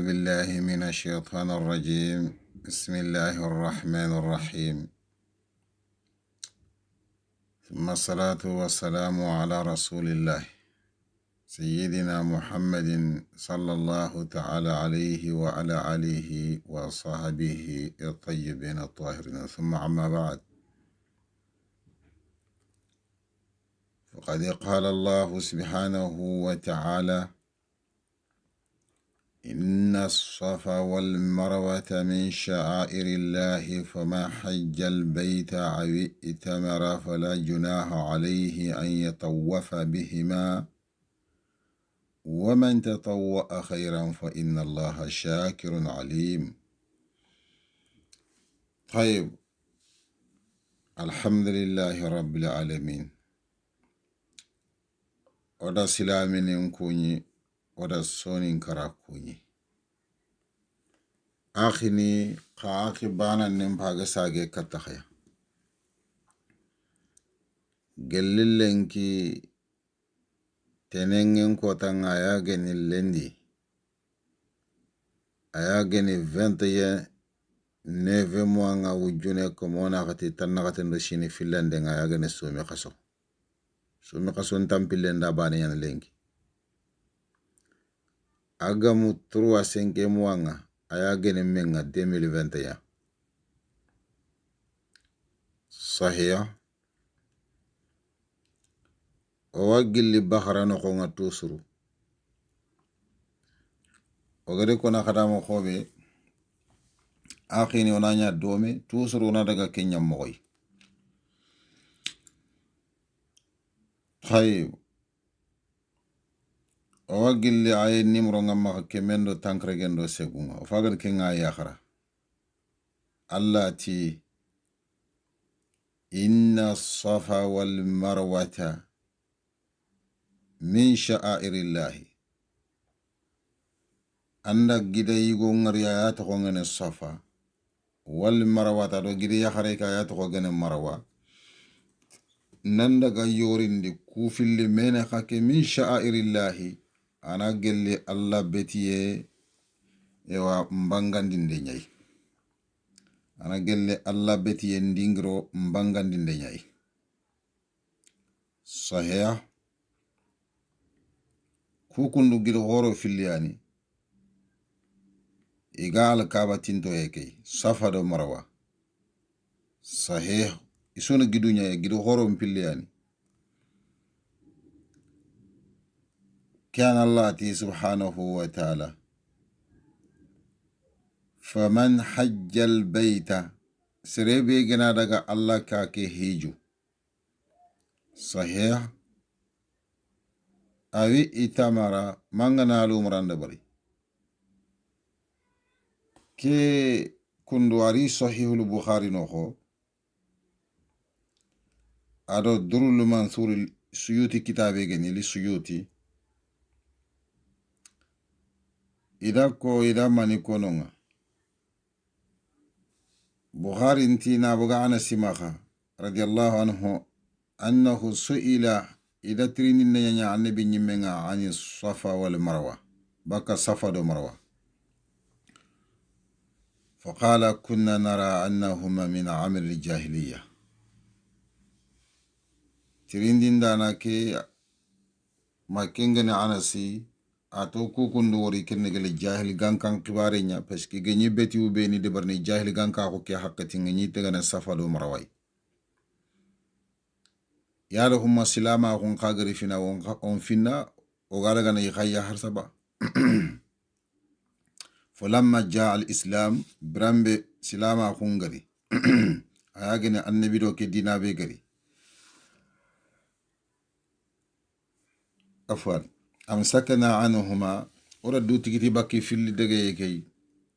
بالله من الشيطان الرجيم. بسم الله الرحمن الرحيم. ثم الصلاة والسلام على رسول الله سيدنا محمد صلى الله تعالى عليه وعلى آله وصحبه الطيبين الطاهرين، ثم عما بعد، فقد قال الله سبحانه وتعالى: إن الصفا والمروة من شعائر الله، فما حج البيت أو ائتمر فلا جناح عليه أن يطوف بهما، ومن تطوع خيرا فإن الله شاكر عليم. طيب، الحمد لله رب العالمين. ودا سلامين كوني ودا سونين كراكوني آخني قاقي بانا نمباغ ساقي كتخيا gelillenki tenengen kotan ayageni lendi ayageni 21 neve moanga wujune komona kati tanakati ndo shini filande ayageni sumi kaso ntampilenda bani yana lenki agamu 3 moanga ayageni menga 2021 sahiya owagili bakharano konga tusuru ogade kona khadamo khobe akhini onanya dome tusuru na daga kenya moy. طيب، owagili ay nimro ngamma kemendo tankregendo segunga ofagar kenga yakhara allati inna safa wal marwata min sha'airillahi. Anda gida yigo ngari ya to ngene safa wal marwata do gida yakhare ka ya to ngene marwa nanda ga yorindi kufilli mena khake min sha'airillahi, ana gelli Allah betiye ewa mbangandinde nyai, ana gelli Allah betiye ndingro mbangandinde nyai. Sahih kukundu gida horo filiani igal kaba tinto yake safa do marwa. Sahih isuna gidunya gidu horo mpiliani كان الله سبحانه وتعالى فمن حج البيت سريبي جنا دغا الله كاكي هيجو. صحيح أوي إتامارا مانغنا لومران دبري كي كندواري صحيح البخاري نوخو أدو درو المنثور السيوطي كتابي جني للسيوطي إذا ماني كونونغا بخاري انتينا بغا أنا سماخا رضي الله عنه أنه سئل إذا ترين النيانيا عن نبي نيمنا عن الصفا والمروة بكا صفا دو مروة، فقال كنا نرى أنهما من عمل الجاهلية. ترين دين دانا كي ما كنغني عناسي ato kukundu wori kenne gele jahil gankan kibare nya paski genyi beti ube ni debarni jahil ganka ko ke hakkati ngi tegana safado marawai yaro humma silama ko khagari fina on finna o gala gana yikhaya harsaba falamma jaa al islam brambe silama ko ngari ayagene annabi do ke dinabe gari afwan أمسكنا عنهما وردوا تكتي بكي في اللي دقيقي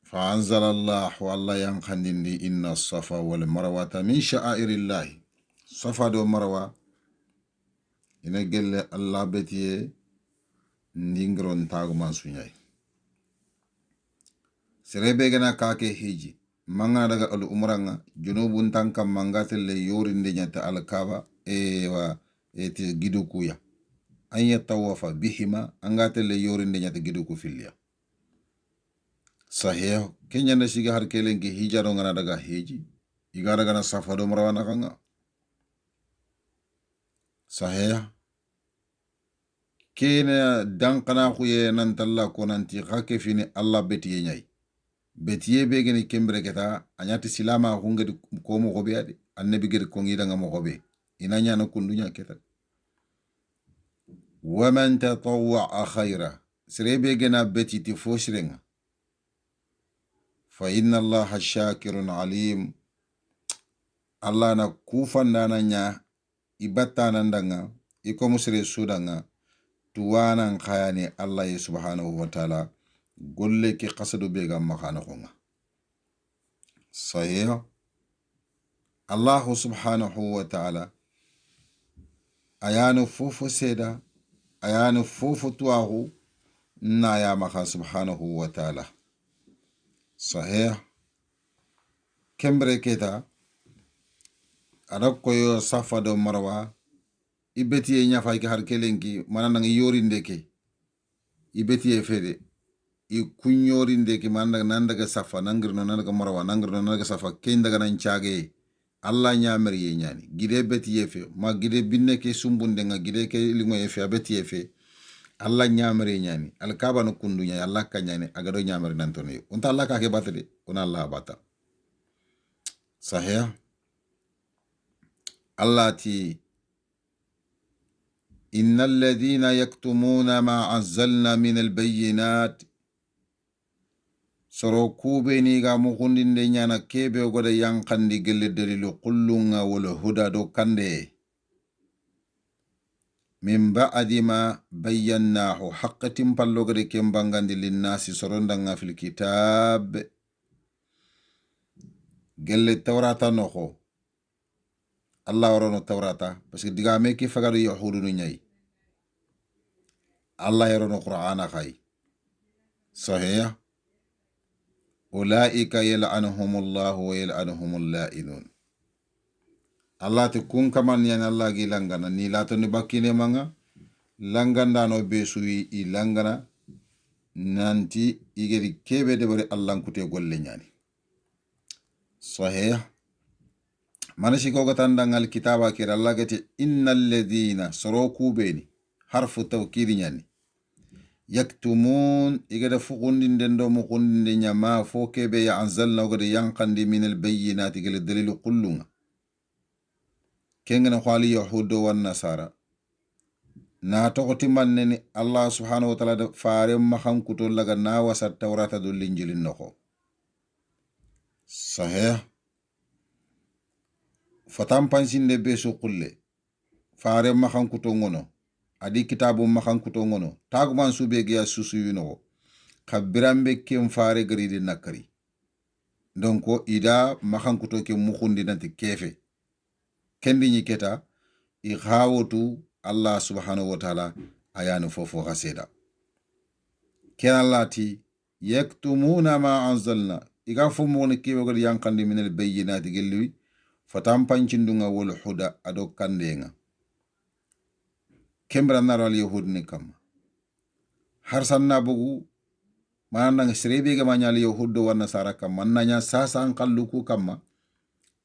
فأنزل الله والله ينخندني إن الصفا والمروة من شعائر الله. صفا دو مروة ينقل الله بتيه نينغرون تاغو منسونياي سريبيغنا كاكي هيجي مانغا دغا الأمرانغا جنوب تانكا مانغات اللي يورين دي نتا الكابا ايوا ايتي جيدو كويا أن يتوفى بهما أنغات اللي يورين دي نتا جيدو كو فيليا sahih kenya na siga har kelenki hijaro ngana daga hiji igara gana safa do marwa nakanga sahih kena dankana kuye nan talla ko nanti khake fini Allah betiye nyai betiye be geni kembre keta anyati silama hungedi ko mo gobe ade annabi gedi ko ngida ngamo gobe inanya na kundunya keta waman tatawwa khayra sirebe gena betiti foshirenga fa inna allaha shakirun alim Allah na kufanda nanya ibatta nandanga iko musire sudanga tuwanan khayani Allah subhanahu wa ta'ala golle ki qasadu be ga makana khonga sahih Allah subhanahu wa ta'ala ayanu fufu seda ayanu fufu tuwahu na ya maka subhanahu wa ta'ala sahih kembre keta adakkoyo safa do marwa ibetiye nyafa ki har kelenki manana yori ndeke ibetiye fede i kunyori ndeke manana nandaga safa nangirno nandaga marwa nangirno nandaga safa kendaga nan chage Allah nyamri ye nyani gide betiye fe ma gide binne ke sumbunde nga gide ke lingo ye fe abetiye fe Allah nyamri nyani alkaba no kundunya Allah ka nyani agado nyamri nantoni unta Allah ka ke batade ona Allah bata sahih Allah ti إن الذين يكتمون ما أنزلنا من البينات سروكو بيني غا مخوندين دي نانا كيبه وغدا ينقندي قل دليل قلونا والهدى دو كندي من بعد ما بيناه حق تنبالو غدي كمبانغان دي للناس سروندنا في الكتاب قل التوراة نخو الله ورونو التوراة بس ديغامي كي فغادو يحودو نياي الله يرونو قرآن خاي صحيح أولئك يلعنهم الله ويلعنهم اللائنون الله تكون كمان يعني الله جي لانغانا ني لا تنبكيني مانغا لانغانا نو بيسوي إي لانغانا نانتي إيجري كيبه دبري الله نكوتي قول لنياني صحيح مانشي كوغتان دانغال كتابا كير الله جتي إن الذين سروكو بيني حرف توكيد يعني yaktumun igada fuqundin den do muqundin nyama foke be anzalna ogada yanqandi min albayyinati gele dalilu qullunga kengana khali yahudo wan nasara na tokoti manneni Allah subhanahu wa ta'ala da fare mahan kuto laga na wasa tawrata do linjilin noko sahih fatam pansinde be su qulle fare mahan kuto ngono adi kitabu makan kuto ngono taguman sube giya susu yuno kabirambe kem fare gridi nakari donc ida makan kuto ke mukundi nanti kefe kendi nyiketa i khawotu Allah subhanahu wa ta'ala ayanu fofo khaseda ken lati yaktumuna ma anzalna iga fumo ne kibe gadi yankandi min al bayyinati gelwi fatam pancindunga wal huda ado kandenga kembra naro al yahud ni kam har sanna bugu mananga srebe ga manyal yahud wa nasara kam mananya sasa an kalluku kam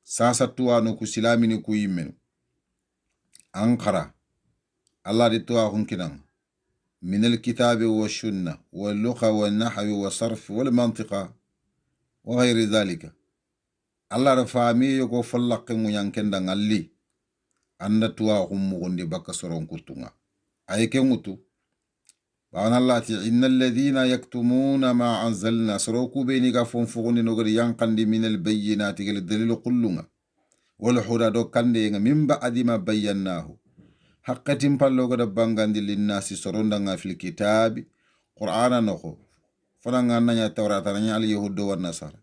sasa tuwanu ku silamini ku yimmenu ankara Allah di tuwa hunkinan min al kitabi wa sunna wal lugha wal nahwi wa sarf wal mantiqa wa ghayri dhalika Allah rafami yugo fallaqi mu yankenda ngalli anda tuwa hummu gondi baka soron kutunga ayke mutu bana Allah ti innal ladhina yaktumuna ma anzalna soroku beni ga fonfugoni no gari yankandi min al bayyinati gel dalil qullunga wal huda do kande nga min ba'di ma bayyanahu haqqatin pallo goda bangandi linnasi soronda nga fil kitabi qur'ana noko fana nga nanya tawrata nanya al yahudu wan nasara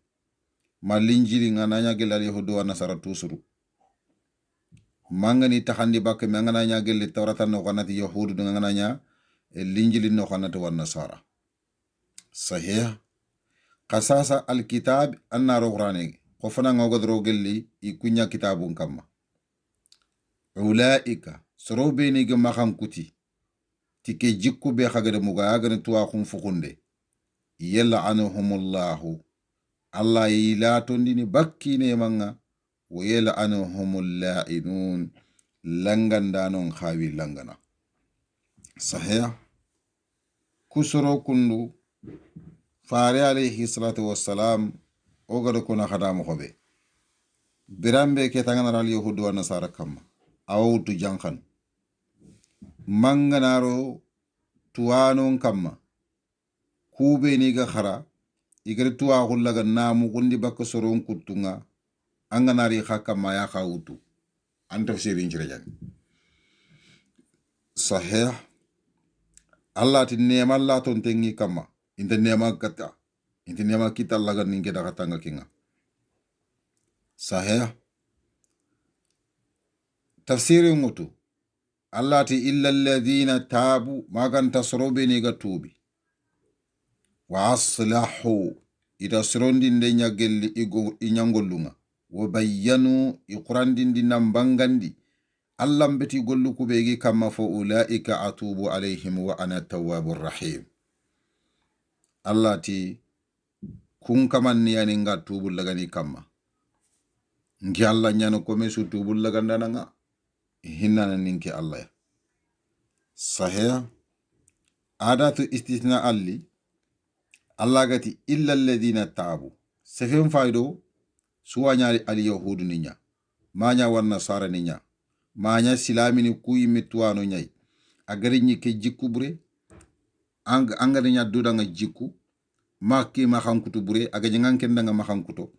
malinjiri nga nanya gel al yahudu wan nasara tusuru mangani taxandi bakke me ngana nya gelle tawrata no kanati yahudu ngana nya linjili no kanati wan nasara sahih qasasa alkitab anna rograne ko fana ngogodro gelli i kunya kitabun kamma ulaika sorobeni ge makan kuti tike jikku be khagade muga agane tuwa khum fukunde yal'anuhumullahu Allah yilatondini bakkine manga wa yal'anuhumul la'inun langandanon khawi langana sahih kusoro kundu fare alayhi salatu wassalam o gado kona khadamu khobe birambe ke tangana al yahudu wa nasara kamma awutu jankan manganaro tuwanon kamma kube ni ga khara igari tuwa hullaga namu gundi bakka soron kutunga anganari khakama ya khawutu an tafsirin jirejani sahih Allah ti nema Allah ton tengi kama inte nema kata inte nema kita laga ninge daga tanga kinga sahih tafsirin mutu Allah ti illa alladhina tabu magan tasrobe ni ga tubi wa aslahu ida srondinde nyagelli inyangolunga wa bayyanu iqrandindi nambangandi Allah mbeti gollu kubegi kama fo ulaika atubu alayhim wa ana tawwabur rahim Allah ti kun kaman yani nga tubu lagani kama ngi Allah nyano kome su tubu lagandana nga hinana ninki Allah ya sahih adatu istisna alli Allah gati illa alladhina tabu sefen faydo suwanyari al yahudu ninya manya wan nasara ninya manya silamini kuyi mitwano nyai agari nyike jikku bure angada nya duda nga jikku makki ma xankutu bure aga nyanken nga ma xankuto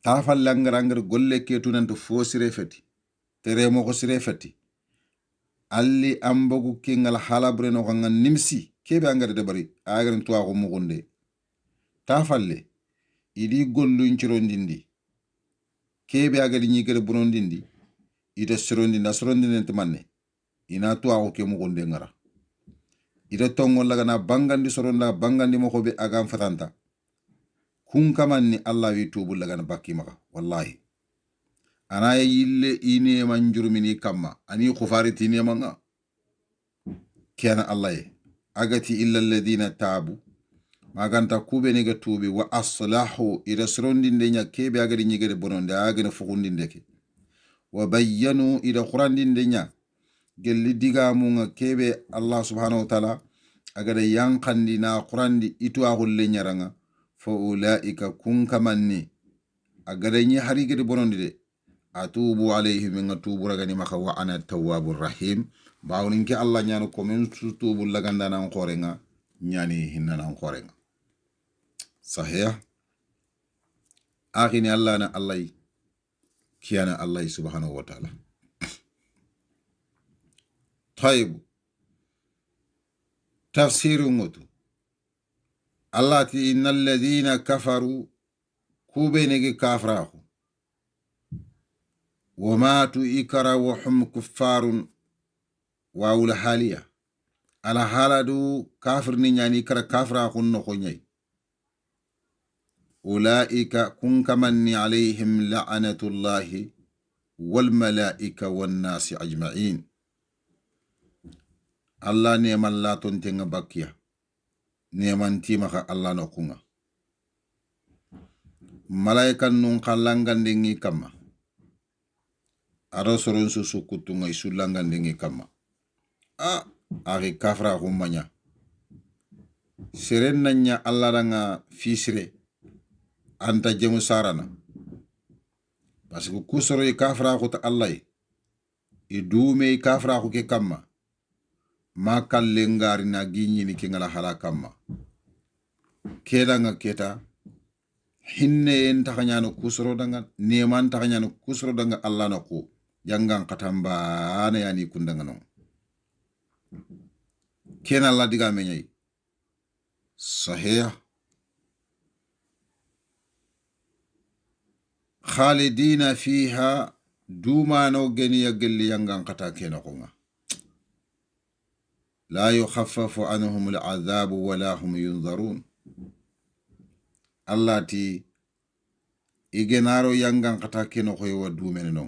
tafal langar golle ketu nanto fo sire feti tere mo ko sire feti alli ambogu kingal halabre no nga nimsi kebe angada de bari agari tuwa ko mugunde tafalle idi gollu ncirondindi kebe agadi nyigere burondindi ida sirondindi manne ina tuwa ko ke mugunde ngara ida tongo laga na bangandi soronda bangandi mo ko be agam fatanta kun kamanni Allah wi tubu laga na bakki maka wallahi ana yille ine manjurmini kamma ani khufariti ne manga kana Allah agati illa alladhina tabu maganta kube ne ga tubi wa aslahu ida sirondinde nya kebe agadi nyigere bononde agana fukundinde ke wa bayyanu ida qurandinde nya gelli diga munga kebe Allah subhanahu wa ta'ala agada yankandi na qurandi itu agulle nyaranga fa ulaika kun kamanni agada nyi hari gede bonondi de atubu alayhim nga tubu ragani maka wa ana tawwabur rahim bawnin ki Allah nyano ko men tubu laganda nan qorenga nyani hinna nan qorenga sahih akhini Allah na Allah kiyana Allah subhanahu wa ta'ala طيب تفسير موتو الله تي إن الذين كفروا كوبينيجي كافراخو وماتوا إكرا وهم كفار واول حاليا على حالدو كافر نياني إكرا كافراخو نخوني أولئك كن كمني عليهم لعنة الله والملائكة والناس أجمعين Allah neman laton tenga bakia neman timaka Allah no kunga malaikan nun kallangan dengi kama aro soron susu kutunga isulangan dengi kama ari kafra humanya seren nanya Allah danga fisre anta jemu sarana parce que kusoro kafra ko ta Allah idume kafra ko ke kama makal lengari na ginyi ni kingala halakama keda nga keta hinne en takanyano kusro danga neman takanyano kusro danga Allah na ko yangang katamba ana yani kundanga no kena Allah diga menyai sahih khalidina fiha duma no geni ya gelli yangang kata kena ko nga لا يخفف عنهم العذاب ولا هم ينظرون الله تي igenaro yangan kata keno koy wadu meneno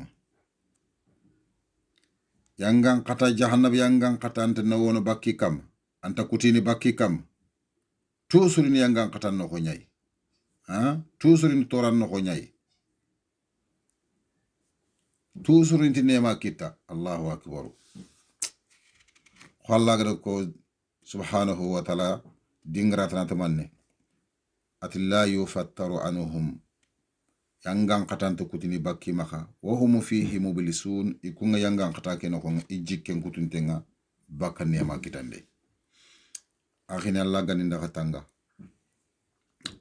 yangan kata jahannab yangan kata anta nawono bakki kam anta kutini bakki kam tusurini yangan katan no ko nyai tusurini toran no ko nyai tusurini nema kita Allahu akbar Allah gada ko subhanahu wa ta'ala dingratana tamanne ati la yufattaru anhum yangan katan to kutini bakki maka wa hum fihi mublisun ikunga yangan kata ke no ko ijikken kutuntenga bakka nema kitande akhini Allah ganin da katanga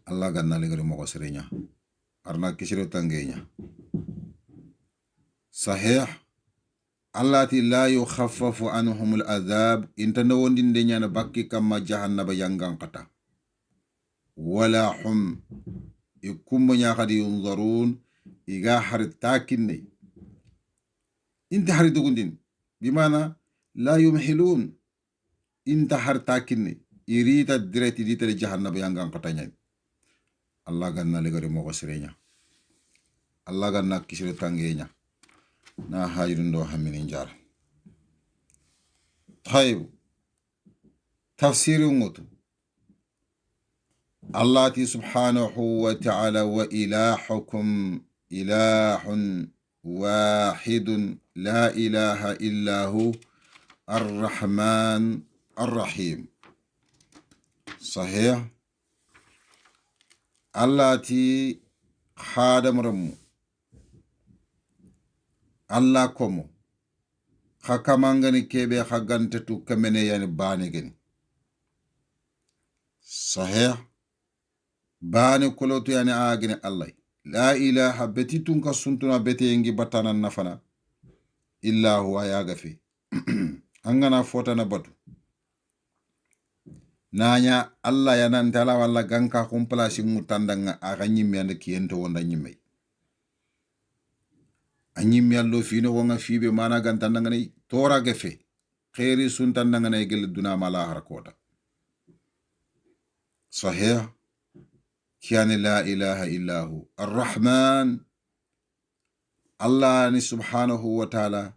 Allah ganna le gari moko serenya arna kisiro tangenya sahih allati la yukhaffafu anhum al-adhab intana wondinde nyana bakki kamma jahannaba yangan kata wala hum ikumma nyakadi yunzarun iga har takinne inta har dugundin bimana la yumhilun inta har takinne irita direti ditale jahannaba yangan kata nyani Allah ganna le gari moko serenya Allah ganna kisiro tangenya na hajirundo haminin jar طيب تفسير ngoto Allah ti subhanahu wa ta'ala wa ilahukum ilahun wahidun la ilaha illa hu الرحمن الرحيم صحيح Allah ti khadam ramu Allah komo khakamangani kebe khagante tu kamene yani bane geni sahih bane kolotu yani agene Allah la ilaha betitun ka suntuna bete yengi batana nafana illa huwa ayaga fi angana fota na batu nanya Allah yanan tala wala ganka kumplasi mutandanga aganyimi ande kiyento wonda nyimai anyimmi allo fino wonga fibe mana gantandanga ne tora gefe khairi suntandanga ne gel duna mala harakota sahih kiyani la ilaha illa hu arrahman Allah ni subhanahu wa ta'ala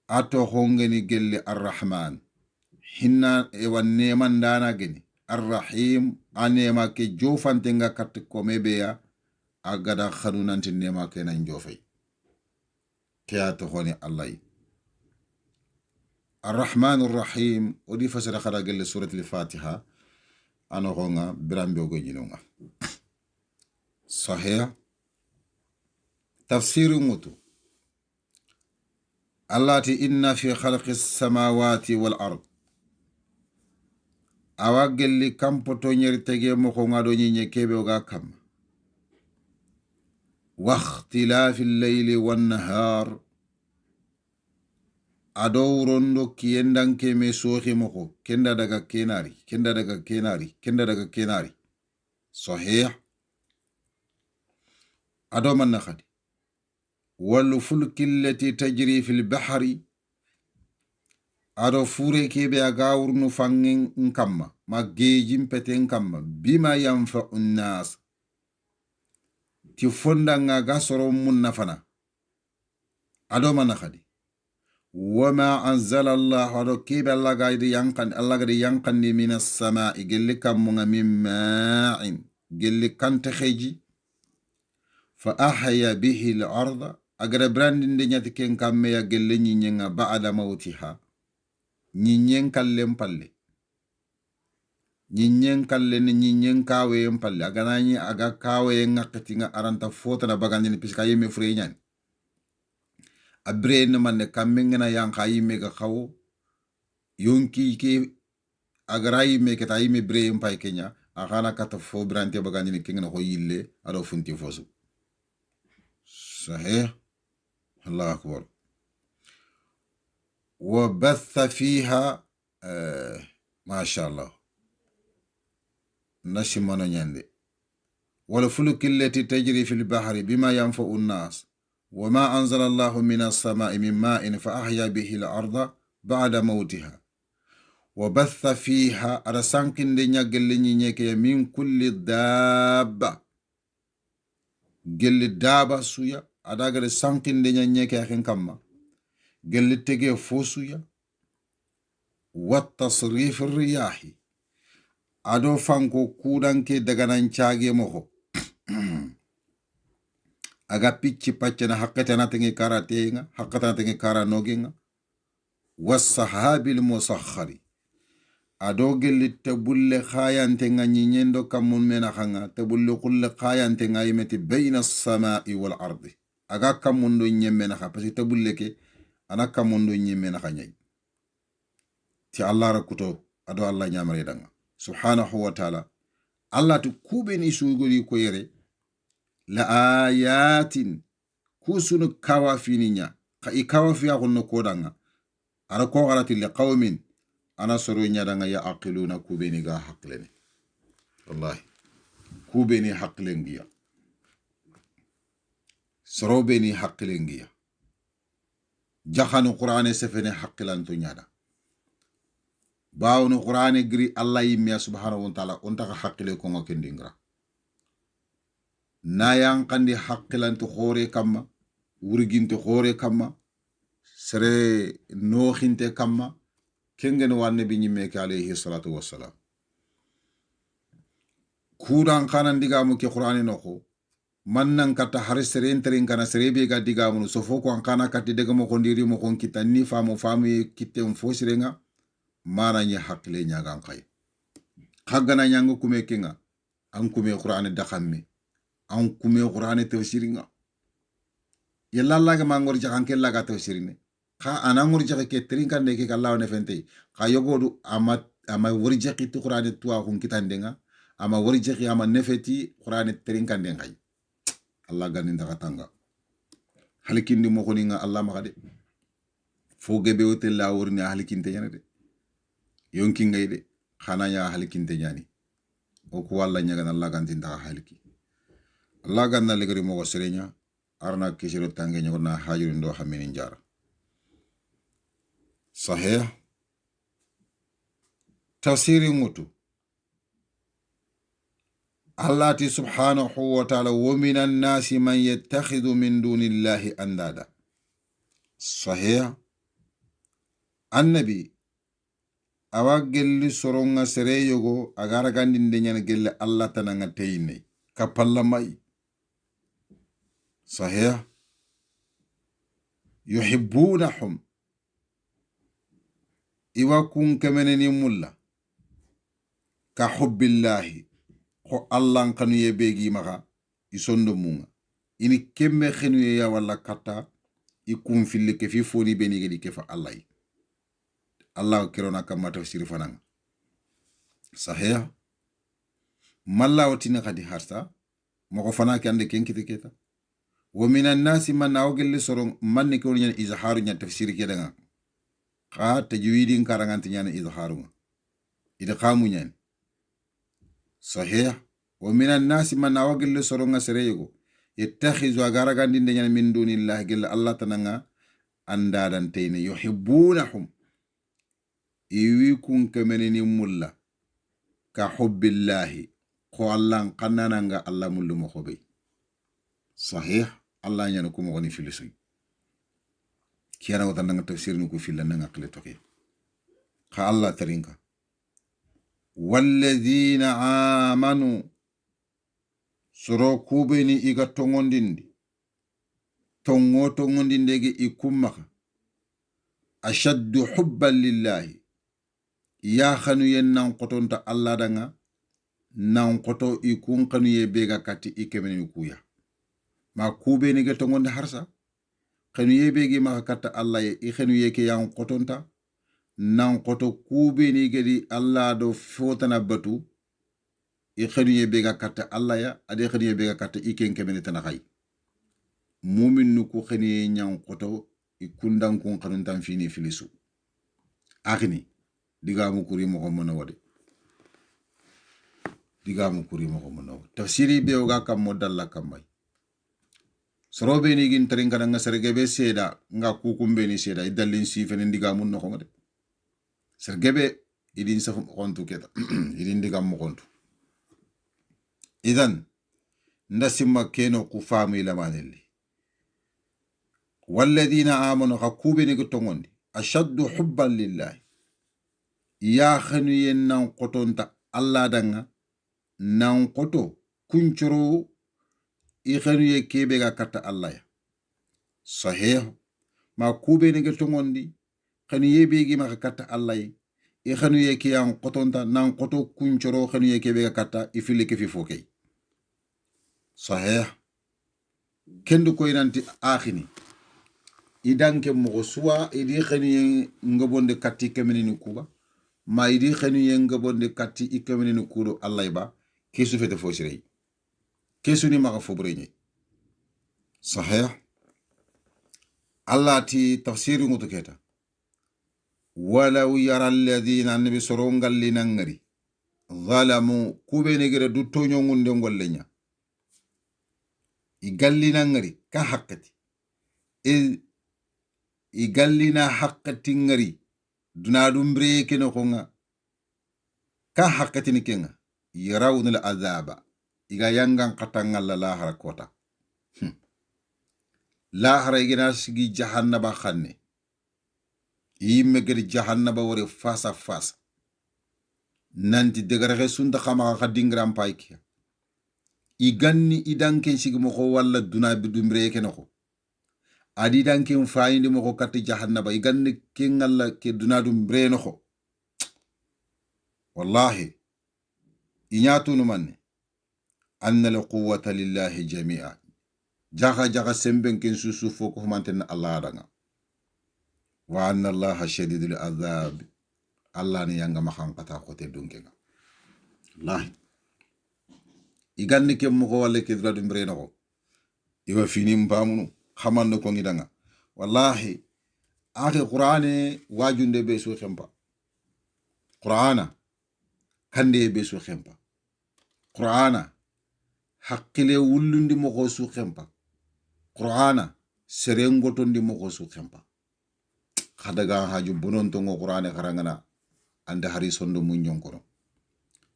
ato hongeni gelle arrahman hinna e wanne mandana geni arrahim anema ke jofantenga kat ko mebeya agada khanunanti nema ke nan jofay كيات هوني الله الرحمن الرحيم ودي فسر خرا قال سورة الفاتحة أنا هونا برام بيوغو جنونا صحيح تفسير موتو الله إن في خلق السماوات والأرض أواجل لي كم بتو نيرتجي مخونا دوني نيكيبي وغا كم واختلاف الليل والنهار adowrondo kiyendanke me sohi moko kenda daga kenari sahih ado man nakhadi wal fulki allati tajri fil bahri ado fure kebe agawurnu fangin nkamma magejim peten kamma bima yanfa'u an-nas ti fonda nga gasoro mun nafana ado man nakhadi wama anzala Allah ado kibe Allah gadi yankan ni minas sama'i gelli kamunga min ma'in gelli kante kheji fa ahya bihi al-arda agara brandin de nyati ken kamme ya gelli nyinyenga ba'da mautiha nyinyen kallem palle ni nyinyen kawe palle aganani aga kawe ngakati nga aranta fota na bagandi ni piska yeme fure nyani abre ne manne kamengena yang khayi mega khawo yonki ke agarayi me ke tayi me bre mbay kenya akana kata fo brante bagani ni kengena ko yille ado funti fosu sahih Allah akbar wa batha fiha ma sha Allah nashimano nyande wala fulki allati tajri fil bahri bima yanfa'u an-nas وما أنزل الله من السماء من ماء فأحيا به الأرض بعد موتها وبث فيها أرسانكن دنيا قلني نيكي من كل دابة قل دابة سويا أداغر سانكن دنيا نيكي أخين كما قل تجي فوسويا والتصريف الرياحي ado fanko kudanke daganancage moho aga picci paccana haqqatanatengi karatenga haqqatanatengi kara nogenga wasahabil musakhari ado gelli tabulle khayantenga nyinyendo kamun mena khanga tabulle kulle khayantenga yimeti bayna as-samai wal ardi aga kamundo nyemmena kha pasi tabulle ke ana kamundo nyemmena kha nyai ti Allah rakuto ado Allah nyamare danga subhanahu wa ta'ala Allah tu kubeni sugori ko yere la ayatin kusunu kawafininya ka ikawafiya kunno kodanga ara ko garati li qaumin ana soro nyadanga ya aqiluna kubeni ga haqlene wallahi kubeni haqlengiya soro beni haqlengiya jakhanu qur'ane sefene haqlanto nyada bawnu qur'ane gri Allah yimya subhanahu wa ta'ala on taka haqile ko ngokendingra nayan kandi haqqilanto khore kamma wurginte khore kamma sere nokhinte kamma kengen wanne bi nyimme ka alayhi salatu wassalam kuran kanan digamu ke qur'ani noko mannan kata har sere enterin kana sere be ga digamu so foko an kana katti daga mo kondiri mo kon kitanni famu kitte on fosirenga mana nya haqqile nya gan kay khagana nyang kume kenga an kume qur'ani dakhamme an kume qur'ani tafsiringa yalla laga mangor jakan ke laga tafsirine kha anangor jake ke trinka ne ke Allah ne fente kha yogodu ama wori jaki tu qur'ani tuwa kun kitandenga ama wori jaki ama nefeti qur'ani trinka ndengai Allah ganin daga tanga halikindi mo koninga Allah magade fo gebe wote la worni halikinte nyane de yonki ngay de khana ya halikinte nyani o ko walla nyaga Allah gantin daga haliki Allah ganna legari mo serenya arna kishiro tange nyogna hajiru ndo hamini njara sahih tafsiri ngutu Allah ti subhanahu wa ta'ala wa minan nasi man yattakhidhu min dunillahi andada sahih annabi awa gelli soronga sere yogo agara gandinde nyana gelle Allah tananga teyne kapalla mai صحيح يحبونهم إوا كون كمنني ملا كحب الله خو الله كانوا يبيغي مغا يسوندو مونغا إني كم خنو يا ولا كتا يكون في اللي كفي فوني بيني غدي كفا الله الله كيرونا كما تفسير فنان صحيح ملا وتينا غدي هارتا مكو فنا كاندي كين كيتي كيتا ومن الناس من أوجل سرون من نكون ين إظهار ين تفسير كذا قا تجويدين كارعان تيان إظهارون إذا قاموا ين صحيح ومن الناس من أوجل سرون سريعو يتخذ وعارعان دين من دون الله جل الله تنعا أندارن تين يحبونهم يويكون كمنني ملا كحب الله خو الله قننا الله ملو مخبي صحيح الله ينو كومو غني فيلسوي كيانا وتنغ تفسير نكو فيلا نغ قلتوكي خا الله ترينكا والذين آمنوا سرو كوبيني إيغا تونغونديندي تونغونديندي إكومخا أشد حبا لله يا خنو ينان قطونتا الله دنغا نان قطو إكون خنو يبيغا كاتي إكمني كويا ma kube ni geto ngonde harsa khenu yebe gi ma katta Allah e khenu yeke yan qotonta nan qoto kube ni gedi Allah do fotana batu e khenu yebe ga katta Allah ya ade khenu yebe ga katta iken kemene tan khay mumin nu ko khenu yan qoto e kundan kun khanun tan fini filisu akhini digamu kuri mo ko mono wade digamu kuri mo ko mono tafsiri be o ga kam modalla kam may sorobe ni gin tarin kana nga sergebe seda nga kukumbe ni seda idallin sifene ndiga mun no ngode sergebe idin sa kontu keta idin diga mo kontu idan ndasimma keno ku famu ila manelli walladina amanu hakube ni gotongondi ashaddu hubban lillahi ya khanu yennan qotonta Allah danga nan koto kuncoro i xenu ye kebe ga katta Allah ya sahih ma kube ne geltongondi xenu ye be gi ma katta Allah ye i xenu ye ke yan kotonta nan koto kuncoro xenu ye kebe ga katta i fili ke fi fokey sahih kendu koy nanti akhini idanke mo suwa idi xenu ye ngabonde katti kemenini kuba ma idi xenu ye ngabonde katti i kemenini kudo Allah ba kesu fete fo sirey kesu ni maga fo burenya sahih Allah ti tafsiri ngutu keta walaw yara alladhina nabi sorongal linangari zalamu kubene gere du toño ngunde ngollenya igallina ngari ka haqqati igallina haqqati ngari duna dum breke no konga ka haqqati ni kenga yarawna al azaba iga yangan katangalla la harakota la haragina sigi jahannaba khanne yimme gedi jahannaba wore face à face nanti degare sunda khama khadingram paykiya iganni idanke sigi moko walla duna bidumbre ke noko adi danke fayindi moko katti jahannaba iganni ke ngalla ke duna dumbre noko wallahi inyatu numanne anna la quwwata lillahi jami'a jaga semben ken susu foko manten Allah danga wa anna allaha shadidul azab Allah ni yanga makan kata kote dunkenga wallahi iganni ke moko walla ke duna dumbre noko iwa fini mpamunu xamanno ko ngidanga wallahi akhi qur'ane wajunde be so xempa qur'ana kande be so xempa qur'ana haqqile wullundi mo su xempa qur'ana serengotondi mo su xempa khadaga haju bononto ngo qur'ane kharangana anda hari sondo munyon kono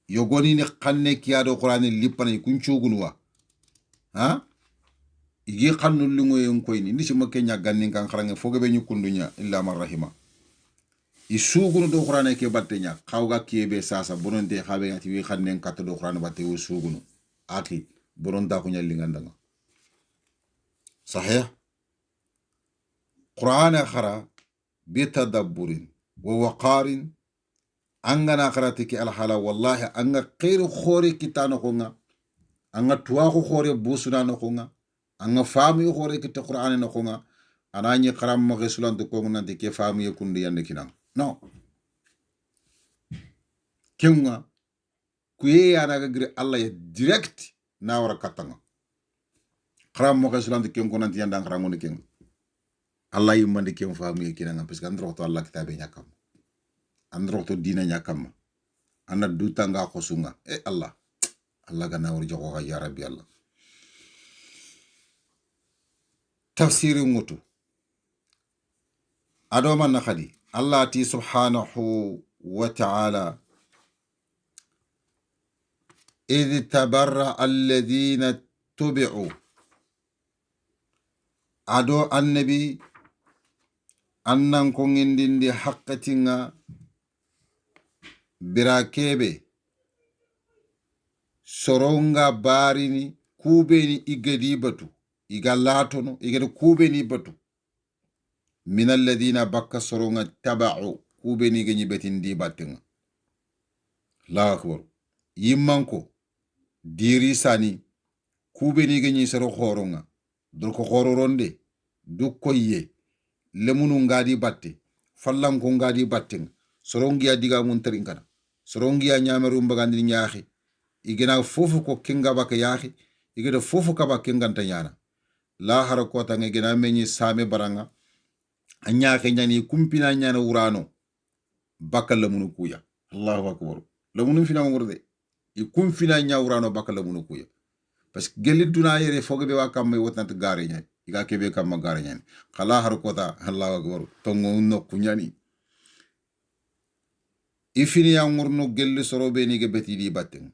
yogoni ni xanne kiyado qur'ane lipana kunchugunwa ha igi xannu lingo yen koyni ndi ci makenya ganni kan kharange fogabe nyukundunya illa man rahima isugunu do qur'ane ke battenya xawga kiyebe sasa bononte xabe ngati wi xannen katto do qur'ane batte wo sugunu aki bononta ko nyalli ngandanga sahih qur'ane khara bitadabburin wa waqarin angana kharatiki alhala wallahi anga khairu khori kitano konga anga tuwa ko khore busuna no konga anga famu khore kitta qur'ane no konga anani qaram mo resulan to konga nanti ke famu yekundi yande kinam no kenga kuye ana ga gire Allah ya direct na wara katanga qaram mo resulan to kengo nanti yanda qaram no kenga Allah yimande kem famu yekinanga parce que andro to Allah kitabe nyakam andro to dina nyakam ana dutanga khosunga Allah gana wor jogo ya rabbi Allah tafsiri ngutu adoma na khadi Allah ti subhanahu wa ta'ala idh tabarra alladhina tubi'u ado annabi annan ko ngindindi haqqatinga birakebe soronga barini kubeni igedi batu igalatono igedi kubeni batu min alladhina bakka soronga taba'u kubeni genyi betindi batenga Allahu akbar yimmanko diri sani kubeni genyi soro khoronga durko khororonde dukkoye lemunu ngadi batte fallanko ngadi battenga sorongi ya diga mun terinkana sorongi ya nyameru mbagandi nyaahi igena fofu ko kinga baka yahi igeda fofu ka baka nganta nyana la harakota ngena menyi same baranga anya ke nyani kumpina nyana urano baka lamunu kuya Allahu akbar lamunu fina ngurde i kumfina nya urano baka lamunu kuya parce que geliduna yere fogabe wa kam wotnat gare nyani iga kebe kam gare nyani khala harakota Allahu akbar tongo no kunyani ifini ya ngurno gelle sorobe ni gebeti di batten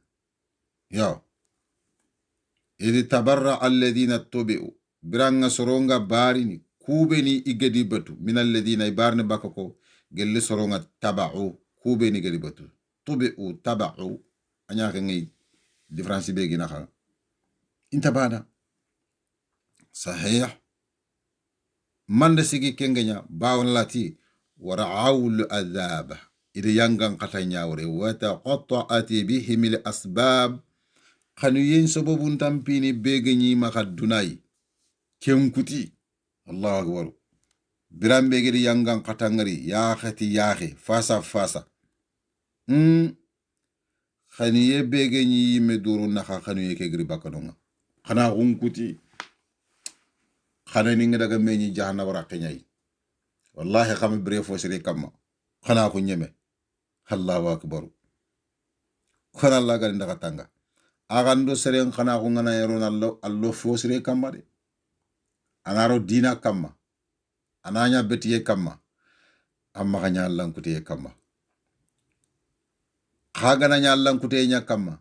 yo idi tabarra alladhina tubi'u biranga soronga barini kubeni igedi batu min alladhina ibarne bakako gelle soronga taba'u kubeni igedi batu tubi'u taba'u anya ke ngi difference be gina kha inta bana sahih manda sigi kengenya bawon lati wara'ul adhab ida yangan kata nyawre wa taqatta'at bihim al asbab khanu yen sababun tampini begenyi maka dunai kenkuti Allahu akbar birambe gidi yangan kata ngari ya khati yahe fasa khani ye begenyi me duru naka khanu ye ke gri bakanonga khana hunkuti khana ninga daga meñi jahannaba wara keñayi wallahi xam bre fo sire kamma khana ko ñeme Allahu akbar khana Allah gari ndaga tanga agando sere khana ko ngana yero allo fo sire kamma de anaro dina kamma ananya betiye kamma amma kanya Allah kutiye kamma khaga na nya Allah kutiye nya kamma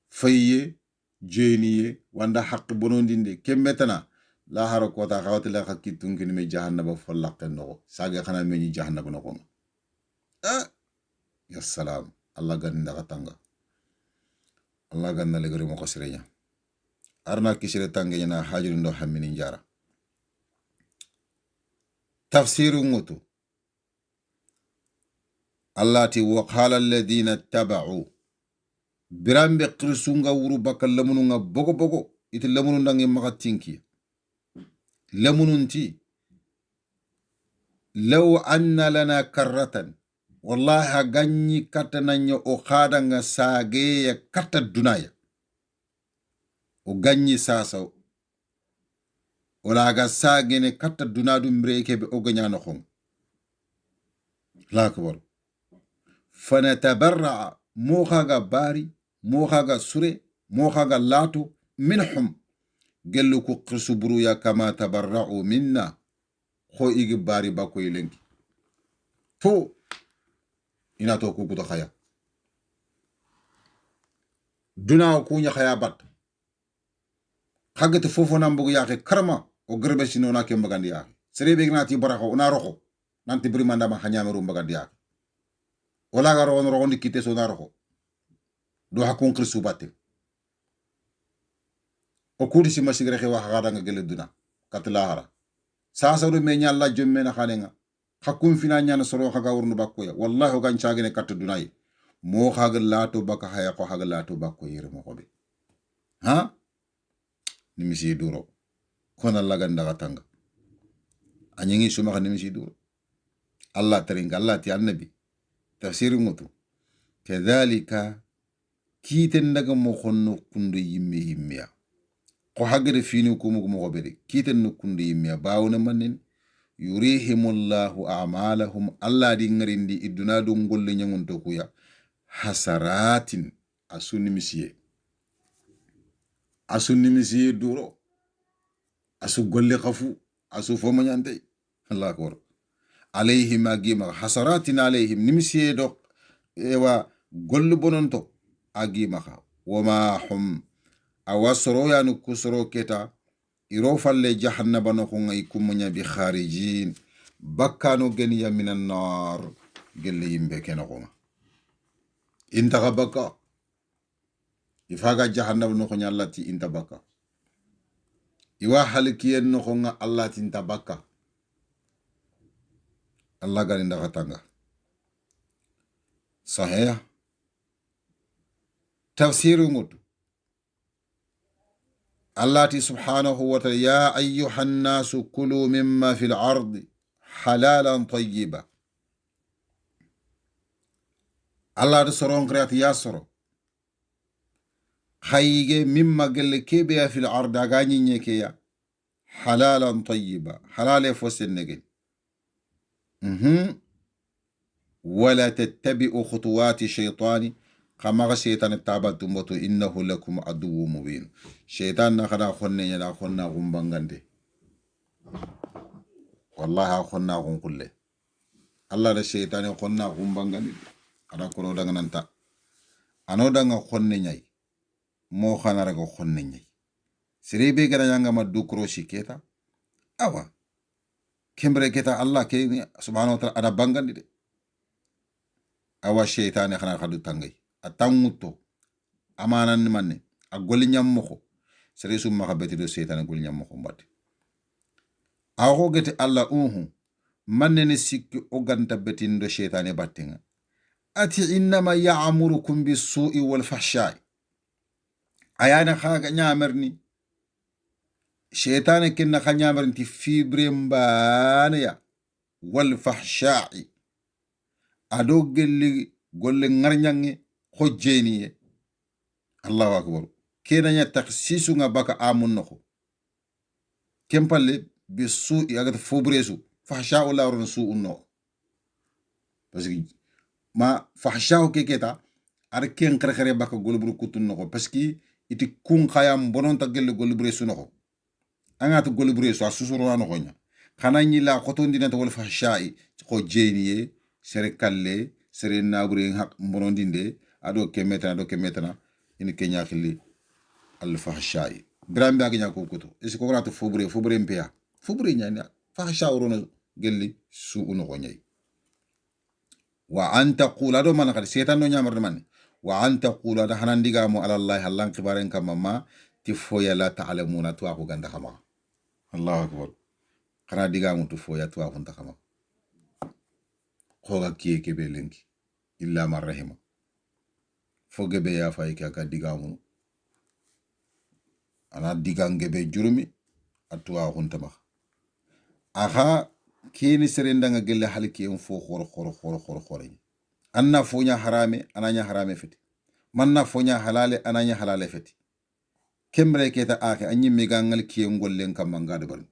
fayye jeniye wanda haqq bonondinde kembetana la haro kota khawti la khakitun kin me jahannaba follaqen no saga khana me ni jahannaba no ko ya salam Allah gan ndaga tanga Allah gan na legari mo ko sirenya arna kisire tange na hajiru ndo hammini njara tafsiru ngutu Allah ti wa qala alladhina tabau birambe qirsunga wuru bakal lamunu nga bogo iti lamunu ndangi magatinki lamununti law anna lana karratan wallahi ganyi katananya o khada nga sage ya kata dunaya o ganyi sasa wala ga sage ne kata dunadu mbreke be o ganya no khon la akbar fanatabarra mo khaga bari mo khaga sure mo khaga lato minhum gelu ko qisubru ya kama tabarra'u minna kho igi bari bako yilenki to ina to ku kuta khaya duna ku nya khaya bat khagati fofo nam bugu yake karma o grebe sino na ke mbagandi yake serebe gnati barako una roxo nanti brimanda ma khanyamaru mbagandi yake wala ga ron rondi kite so na roxo do hakon krisu batte o kudi si masigre xe waxa nga gele duna katla hara sasa do me nyalla jomme na khalenga hakum fina nyana soro khaga wurnu bakko ya wallahi gan chagene kat dunay mo khaga lato baka haya ko khaga lato bakko yere mo ko be ha nimisi duro kona laga ndaga tanga anyengi suma ka nimisi duro Allah taringa Allah ti annabi tafsiru mutu kadhalika kiten daga mo khonno kundu yimme ya ko hagere fini ko mo bere kiten no kundu yimme baawna manen yurihimullahu a'malahum Allah di ngarindi iduna do ngolle nyangon to kuya hasaratin asuni misiye duro asu golle khafu asu fo manyante Allah akbar alayhim agima hasaratin alayhim nimisiye do ewa gollu bononto agima kha wama hum awasro yanu kusro keta iro falle jahannaba no ko ngay kumunya bi kharijin bakkano geniya minan nar gelle yimbe kenako inta baka ifaga jahannaba no ko nyallati inta baka iwa halkiyen no ko nga Allah tinta baka Allah gari ndaga tanga sahih tafsiru mutu Allah subhanahu wa ta'ala ya ayyuhan nasu kulu mimma fil ardi halalan tayyiba Allah de soron kreati ya soro khayge mimma gelle kebe ya fil ardi agani nyeke ya halalan tayyiba halale fosennege wala tattabi'u khutuwati shaytani kama shaytan tabatum boto innahu lakum aduwwun mubin shaytan na khada khonne ya khonna gumbangande wallahi khonna gun kulle Allah da shaytan khonna gumbangande ada kono daga nanta ano daga khonne nyai mo khana raga khonne nyai sirebe gara yanga ma dukro shiketa awa kembre keta Allah ke subhanahu wa ta'ala ada bangandi de awa shaytan khana khadu tangay atanguto amanan manne a golli ñammoko sere sum maka beti do setane golli ñammoko mbatti awo gete alla manne ne sikki o ganta betindo setane battinga ati innama ya'murukum bis-su'i wal fahsha'i ayana khaga ñamerni setane kenna kha ñamerni ti fibre mbane ya wal fahsha'i ado gelli golle ngarñange hojjeniye allahu akbar kenanya taksisu nga baka amun noko kempalle bi su'i agata fobresu fahsha'u la ron su'un no parce que ma fahsha'u keketa ar ken kare baka golburu kutun noko parce que iti kun khayam bonon ta gelle golbure su noko angata golbure su asusuro no konya khana ñila khotondina ta wal fahsha'i ko jeniye sere kalle sere nabure hak mbonondinde ado kemetana ini kenya khili al fahsha'i brambe agnya ko kuto isi ko rato fobre mpea fobre nyanya fahsha'u rono gelli su uno ko nyai wa anta qula do man khali setan no nyamar man wa anta qula da hanan diga mo ala allah hallan khibaren kamama ti foya la ta'lamuna to ko ganda khama allahu akbar khana diga mo to foya to ko khama ko ga kiye ke be lenki illa man rahima fo gebe ya fay ka diga mo ana diga ngebe jurumi atwa huntama aha kini serenda nga gelle halki en fo khor anna fonya harame ananya harame feti manna fonya halale ananya halale feti kemre keta ake anyi mega ngal kiye ngollen kam mangade ban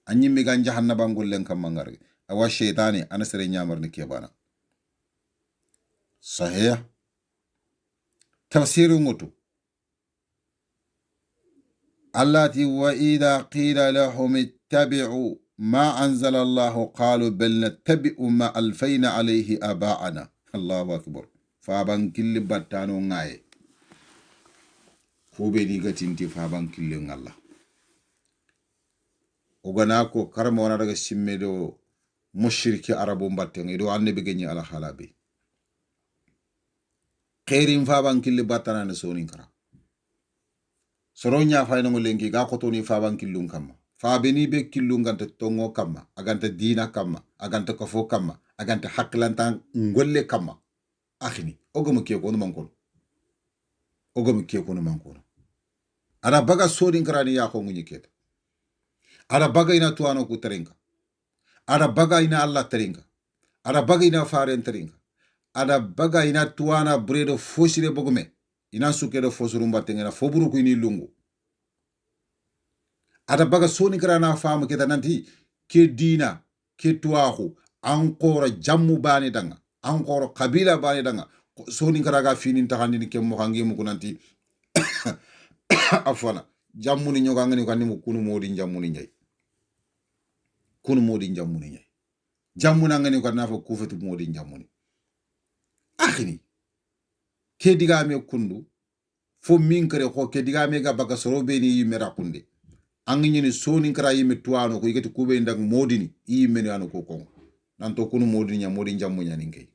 anyi mega jahannaba ngollen kam mangare awa shaytani ana sere nyamar ni ke bana sahih tafsiru mutu allati wa idha qila lahum ittabi'u ما أنزل الله قالوا بل نتبع ما ألفينا عليه آباءنا الله أكبر فابان كل باتانو غاي خوبي ديغا تنتي فابان كل الله وغناكو كرم وانا دغا سيميدو مشركي عربو مباتن يدو عندي بيغني على حلابي خيرين فابان كل باتانا نسونين كرا سرونيا فاينو لنكي غا خوتوني فابان كلون كما fabeni be killu nganta tongo kama aganta dina kama aganta kafo kama aganta haklantan ngolle kama akhini ogomu ke kono mankolo ada baga sodin krani ya ko ngunyi keta ada baga ina tuano ku terenga ada baga ina Allah terenga ada baga ina faren terenga ada baga ina tuana bredo fosire bogume ina sukedo fosurumba tengena foburu ku ini lungu ada baga soni krana famu keta nanti ke dina ke tuahu ankora jammu bani danga ankora kabila bani danga soni kraga finin takandi ke mo hangi mu kunanti afana jammu ni nyoga ngani kanni mu kunu modi jammu ni nyai jammu na ngani kanna fa kufetu modi jammu ni akhini ke diga me kundu fo min kare ko ke diga me ga baga sorobe ni yimera kunde angini soni kara yime tuano ko yigeti kube ndak modini yime ni anu ko nanto kunu modini ya modin jammu nya ningay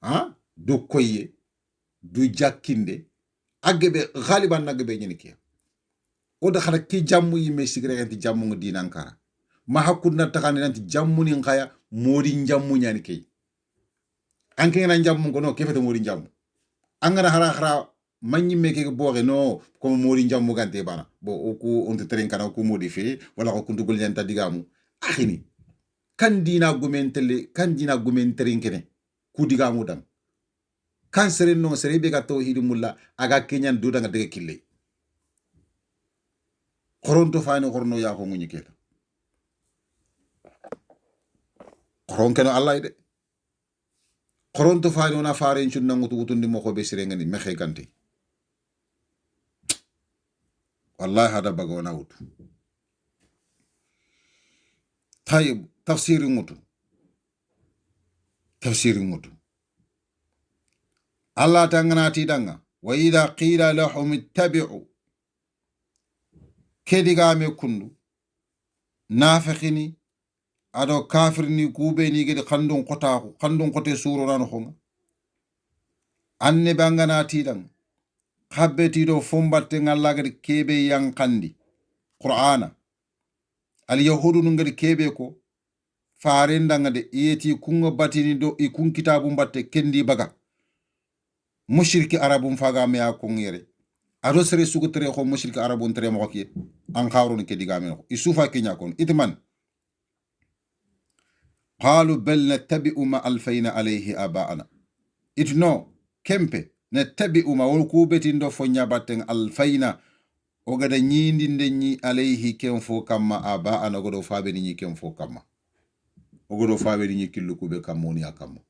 ha du koye du jakinde agebe ghaliban nagebe nyini kiya o da khara ki jammu yime sigre ganti jammu ngdi nankara ma hakuna takani nanti jammu ni ngaya modin jammu nya ni kay anke na jammu ko no kefete modin jammu angara hara manyi meke boore no comme modi jammu gante bana bo oku on te tren kana ko modifié wala ko kuntu gol nyanta digamu akhini kan dina gumenteren kene ku digamu dam kan sere no sere be ga tawhid mulla aga kenyan do danga de kille khoronto fani khorno ya ko ngunyi keta khoron keno allah de khoronto fani ona faare ci nangutu wutundi mo ko be sere ngani mexe gante wallahi hada baga wana wutu tayib tafsiri ngutu Allah tanganati danga wa idha qila lahum ittabi'u kediga me kundu nafiqini ado kafirni kube ni gedi khandun qote suro nan khonga anne bangana tidan khabbeti do fombatte ngallagadi kebe yankandi qur'ana al yahudu ngadi kebe ko farendanga de yeti kunga batini do ikun kitabu mbatte kendi baga mushriki arabum faga me akongere ado sere sugu tere ko mushriki arabun tere mo ki an kharun ke diga men ko isufa kenya kon itman qalu bal nattabi'u ma alfayna alayhi aba'ana itno kempe nattabi'u ma wol kubeti ndo fonya batten alfayna o gada nyindi ndenyi alayhi ken fo kamma aba'ana godo fabe ni ken fo kamma o godo fabe ni killu kube kamoni akammo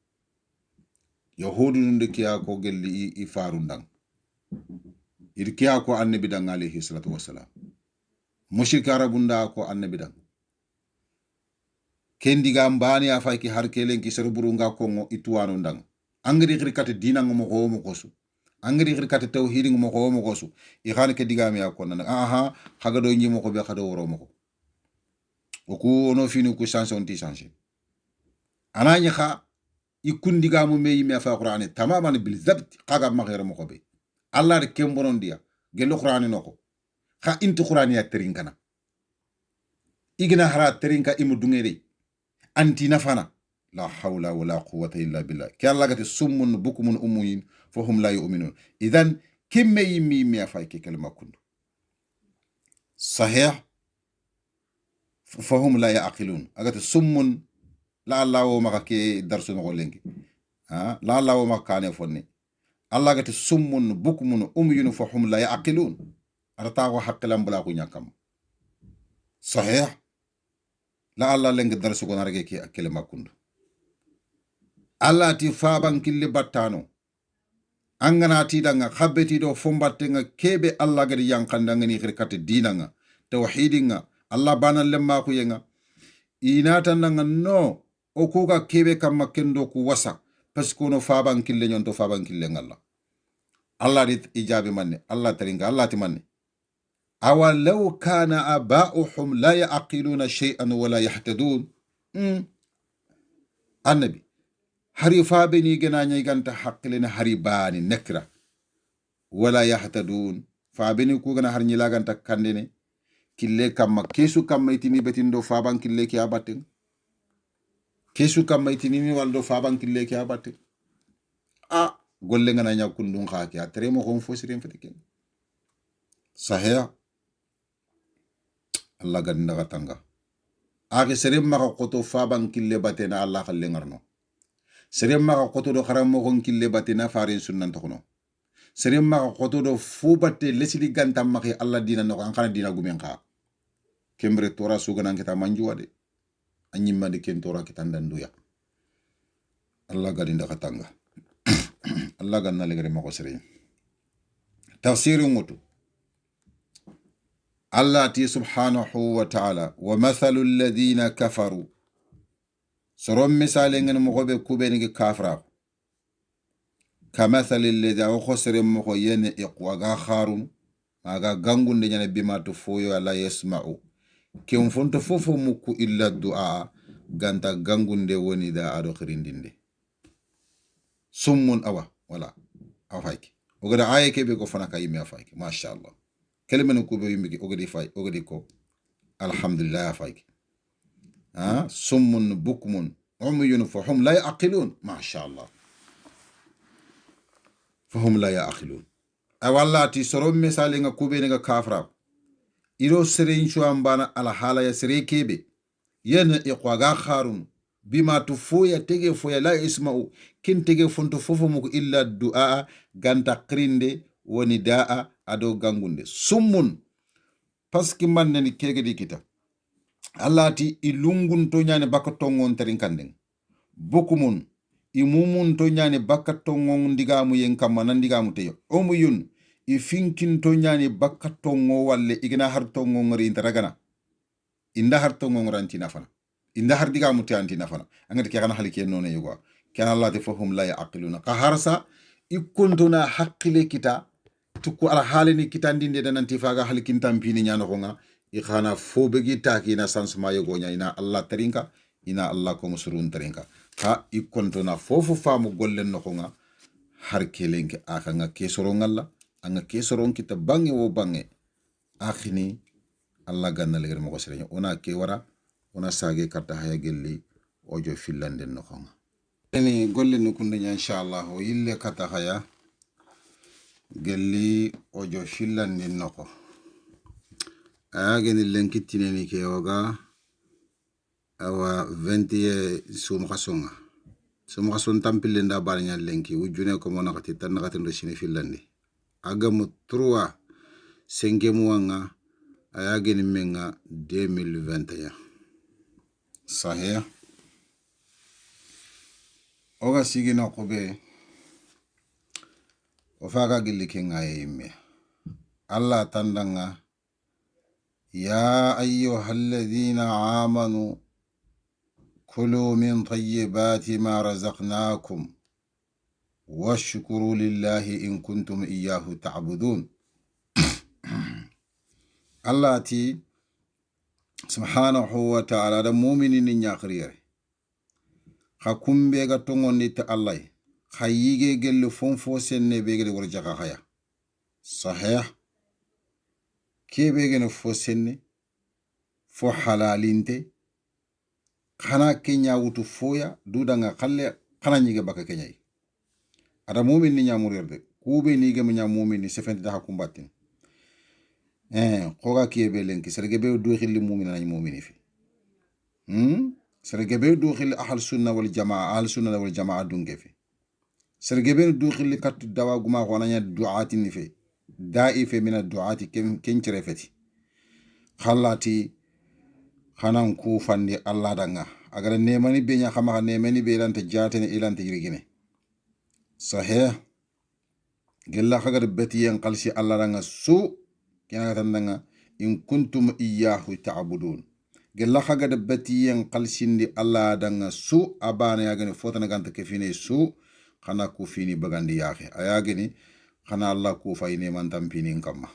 yahudu nde kiya ko gelli i farundang ir kiya ko annabi dan alayhi salatu wassalam mushrik arabunda ko annabi dan kendiga mbani afay ki har kelen ki ser burunga kongo ituwano ndang angri khirkate dina ngomo ko mo kosu angri khirkate tawhid ngomo ko mo kosu i khane ke diga mi akon na aha khaga do nyimo ko be khado woro mo ko oku ono finu ku chance on ti chance ananya kha ikundiga mu meyi me fa qur'ani tamaman bil zabt khaga ma khira mo ko be allah de kembonon dia gelo qur'ani noko kha intu qur'ani ya terinkana igna hara terinka imu dungere anti nafana la hawla wala quwwata illa billah ki allah gati summun bukumun umuyin fahum la yu'minun idan kimme yimi mi afay ke kalma kundu sahih fahum la yaqilun agati summun la allah wo maka ke darsu no lengi la allah wo maka ne fonni allah gati summun bukumun umyun fahum la yaqilun arata ko hakkalam bula ko nyakam sahih la allah leng darsu ko narge ki akele makundu allah ti faban kille battano angana ti danga khabbeti do fombatte nga kebe allah gadi yankanda ngani khirkate dinanga tawhidinga allah bana lemma ku yenga inata nanga no o kuga kebe kamma kendo ku wasa parce que no faban kille nyonto faban kille ngalla allah dit ijabi manne allah taringa allah ti manne أولو كان آباؤهم لا يعقلون شيئا ولا يهتدون النبي هري فابني جناني جنت حقلنا هري باني نكرة ولا يهتدون فابني كوغنا هرني لا جنت كندني كله كم كيسو كم يتني بتندو فابان كله كيا باتن كيسو كم يتني والدو فابان كله كيا باتن قلنا نيا كندون خاكي أتريمو هم فوسرين فتكين صحيح Allah gadinda katanga agi serem maka koto faban kille batena Allah khalle ngarno serem maka koto do kharam mo gon kille batena farin sunnan tokono serem maka koto do fubate lesili gantam maki Allah dina no kan dina gumen ka kembre tora suganan kita manjuwa de anyimma de ken tora kita ndanduya Allah gadinda katanga Allah ganna legere mako serem tafsiru ngutu الله تي سبحانه وتعالى ومثل الذين كفروا سرم مثالين مغوبة كوبينك كافرا كمثل الذي أخسر مغوين إقواغا خارون أغا غنغون دينا بما تفويو لا يسمعوا كيون فونت فوفو مكو إلا الدعاء غانتا غنغون دي وني دا أدو خرين دين دي سمون أوا ولا أفايك وغدا آية كي بيكو فنكا يمي أفايك ما شاء الله كلمة نكوبة يمكن أقدي فاي أقدي كو الحمد لله فايك سم بكم عمي فهم لا يعقلون ما شاء الله فهم لا يعقلون أولا تسرم مثال إنك كوبة إنك كافر إلو سرين شو أمبانا على حالة يسري كيبي ين إقواغا خارون بما تفويا تيجي فويا لا يسمعوا كن تيجي فنتو فوفو مكو إلا الدعاء غانتا قريندي ونداء ado gangunde summun paski manne ni kege dikita allati ilungun to nyane bakatongon terin kanden bokumun imumun to nyane bakatongon ndigamu yen kamana ndigamu teyo omuyun ifinkin to nyane bakatongo walle igna hartongo ngari intaragana inda hartongo ngaranti nafana inda har digamu te anti nafana angati ke kana halike none yugo kana allati fahum la yaqiluna qaharsa ikuntuna haqqile kita tukku ala halini kitandinde dananti faga halikin tampini nyano konga ikhana fobegi taki na sansma yogonya ina Allah tarinka ina Allah ko musurun tarinka ha ikonto na fofu famu gollen no konga har kelenke aka nga kesoro ngalla anga kesoro kita bange wo bange akhini Allah ganna leger mo sere ona ke wara ona sage karta haya gelli ojo fillande no khonga eni golle no kunde inshallah o yille kata haya gelli ojo fillande no ko ageni lenkitine ni ke oga awa 20 sum khasonga sum khason tampille nda barnya lenki wujune ko mona khati tan khati ndo sine fillande agamu 3 5 mois ayageni menga 2021 sahih oga sigina kobe o faga gilli kenga yimme Allah tandanga ya ayyuhalladhina amanu kulu min tayyibati ma razaqnakum washkuru lillahi in kuntum iyyahu ta'budun Allah ti subhanahu wa ta'ala da mu'minin nyakriyare hakumbe ga tongonni ta Allah khayige gelle fonfo senne be gele warjaka khaya sahih kebe gene fo senne fo halalinte khana kenya wutu foya dudanga khalle khana nyige baka kenyai ada mu'min ni nyamurerde kube ni gem mu'min ni sefente da hakumbatin khoga kebe lenki sergebe do khilli mu'min na mu'min fi sergebe do khilli ahl sunna wal jamaa dunge fi sergebe do khilli kat dawa guma khona nya du'ati ni fi da'ife min ad-du'ati ken cerefeti khallati khanan ku fandi Allah danga agara nemani be nya khama nemani be lante jatene ilante yirigine sahih gella khagar betiyen qalsi Allah danga su kena tandanga in kuntum iyyahu ta'budun gella khagar betiyen qalsindi Allah danga su abana yagani fotana ganta kefine su khana ku fini bagandi yaxe ayagini khana Allah ku fayne man tampinin kama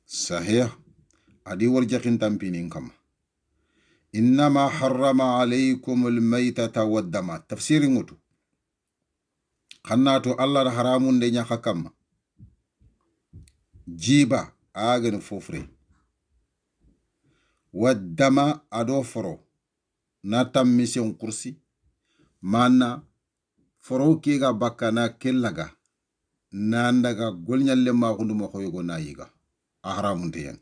sahih adi warjakin tampinin kama innama harrama alaykum almaytata waddama tafsiri ngutu khannatu Allah haramun de nyaka kama jiba agan fofre waddama ado foro na tammission kursi manna foro kiga bakana kellaga nandaga golnyalle ma hundu mo khoygo nayiga ahramun de yan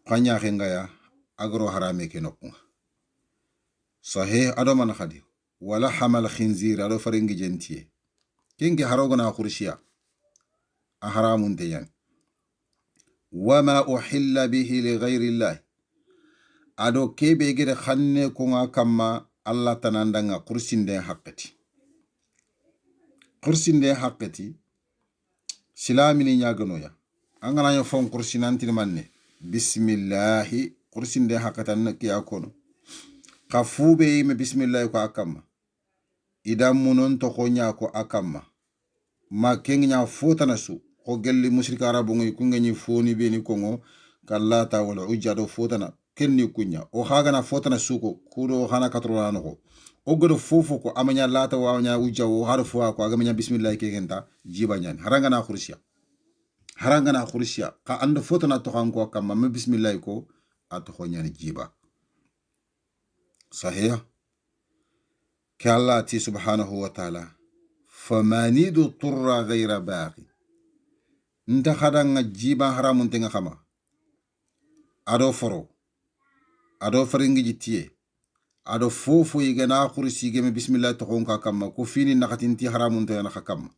khanya khengaya agro harame ke nokku sahih ado man khadi wala hamal khinzir ado faringi gentie kingi harogo na khursiya ahramun de yan wama uhilla bihi li ghayri allah ado kebe gede khanne ko nga kamma Allah tanandanga kursinde haqqati silamini nyaganoya angana yo fon kursinanti manne bismillahi kursinde haqqatan kiya kono khafube me bismillah ko akamma idam munon to khonya ko akamma ma kengnya fotana su ko gelli mushrika arabu ngi kungenyi foni be ni kongo kallata wal ujado fotana kenni kunya o hagana fotana suko kudo hana katrona ko o godo fofo ko amanya lata wa nya ujja o harfu ko agamanya bismillah kegenta jiba nyan harangana khursiya ka ando fotana to kanko kamma me bismillah ko at khonyani jiba sahih ka Allah ti subhanahu wa ta'ala famanidu turra ghayra baqi nda khadanga jiba haramun tenga khama ado foro ado faringi jitiye ado fofo yigana khursi geme bismillah to konka kamma ko fini nakatinti haramun to yana kamma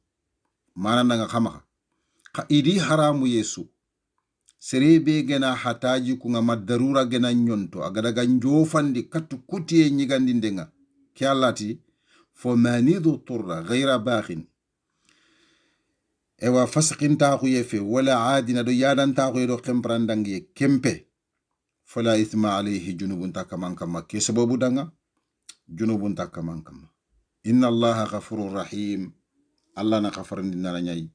mananda nga khama ka idi haramu yesu serebe gena hataji ku nga madarura gena nyonto agada ganjo fandi katu kutiye nyigandi ndenga kyalati fo manidu turra ghayra baqin ewa fasqin ta ku yefe wala adina do yadan ta ku do kemprandangi kempe fala ithma alayhi junubun takaman kama ke sababu danga junubun takaman kama inna allaha ghafurur rahim Allah na ghafarin dinana nyai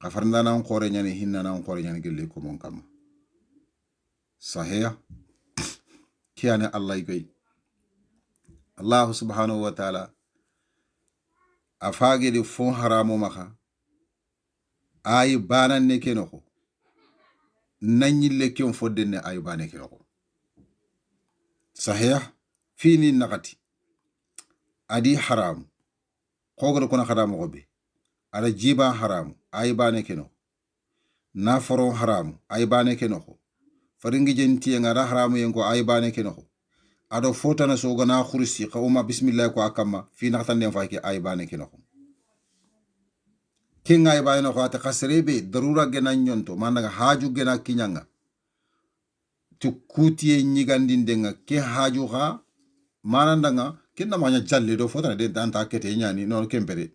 ghafarin dana ngore nyani hinna na ngore nyani gelle ko mon kama sahih kiyane Allah subhanahu wa ta'ala afagedi fon haramu maka ay bananne kenoko nanyille ken foddenne ay bane kenoko sahih fini nakati adi haramu kogoro kona haramu gobe ada jiba haramu ay bane kenoko naforo haramu ay bane kenoko faringi jenti ngara haramu yenko ay bane kenoko ado fotana soga na khursi qawma bismillah ko akama fi nakatan den fayke ay bane kenoko kinga ay bane ko ata khasrebe darura gena nyonto managa haju gena kinyanga to kutiye nyigandenga ke haju ha manandanga kinna manya jalle do fotana de danta kete nyani non kempere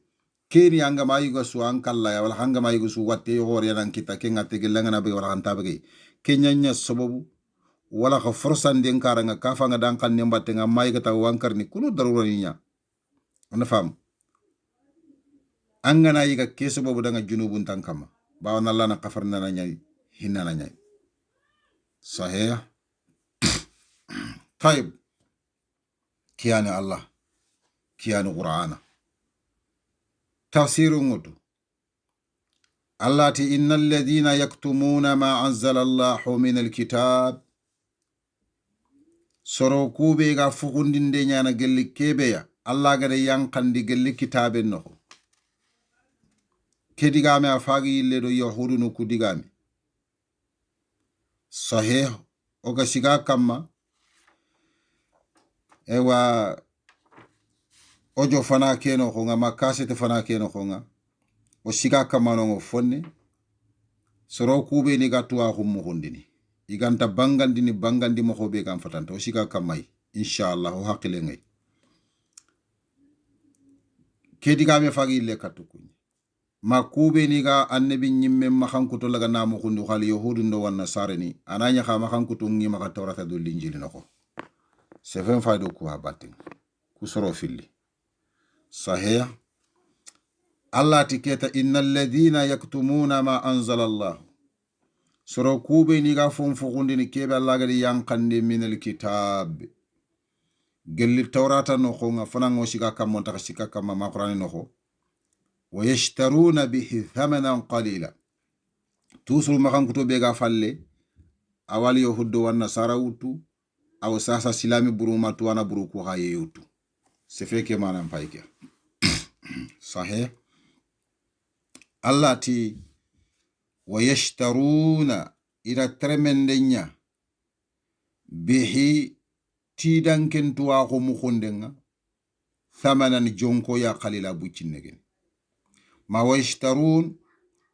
keni anga mayigo su ankalla ya wala hanga mayigo su watte hore nan kita kenga tegelanga na be wala hanta be kenyanya sababu wala ko forsan den karanga kafa nga dan kan nembatte nga mayiga taw wankarni kunu darura ninya ana fam anga na yiga ke sababu danga junubun tankama ba na lana kafarna na nyai hinna na nyai sahih طيب كيان الله كيان قرآن تفسير مدو التي إن الذين يكتمون ما أنزل الله من الكتاب سروكو بيغا فغندين دينيانا جلي كيبيا الله غدا ينقندي جلي كتاب النخو كدغامي أفاقي اللي دو يهود نكو دغامي صحيح oga shiga kama ewa ojo fana keno konga makasete fana keno konga o shiga kama no fonne soro kube ni gatwa hummu hondini iganta bangandi mo hobe kam fatanta o shiga kamai inshallah o hakile ngai kediga me fagi le katukuni makube ni ga annabi nyimme mahankuto laga namu hundu khali yahudu ndo wan nasarani ananya kha mahankuto ngi maka tawrata do linjili nako c'est fen faydo ko habatin ku soro filli sahih allah tiketa innal ladina yaktumuna ma anzala allah soro kube ni ga fon fugundini kebe allah gadi yankande min alkitab gelli tawrata no khonga fanango shiga kamon ta shika kamma ma qur'ani no kho ويشترون به ثمنا قليلا توصل مخان كتو بيغا فالي اوال يهود والنصارى وتو او ساسا سلامي بروما توانا بروكو هاي يوتو سفيكي مانا مبايكي صحيح الله تي ويشترون الى ترمن دنيا به تيدان كنتو اخو مخوندنga ثمنا جونكو يا قليلا بوچين نگن ma washtarun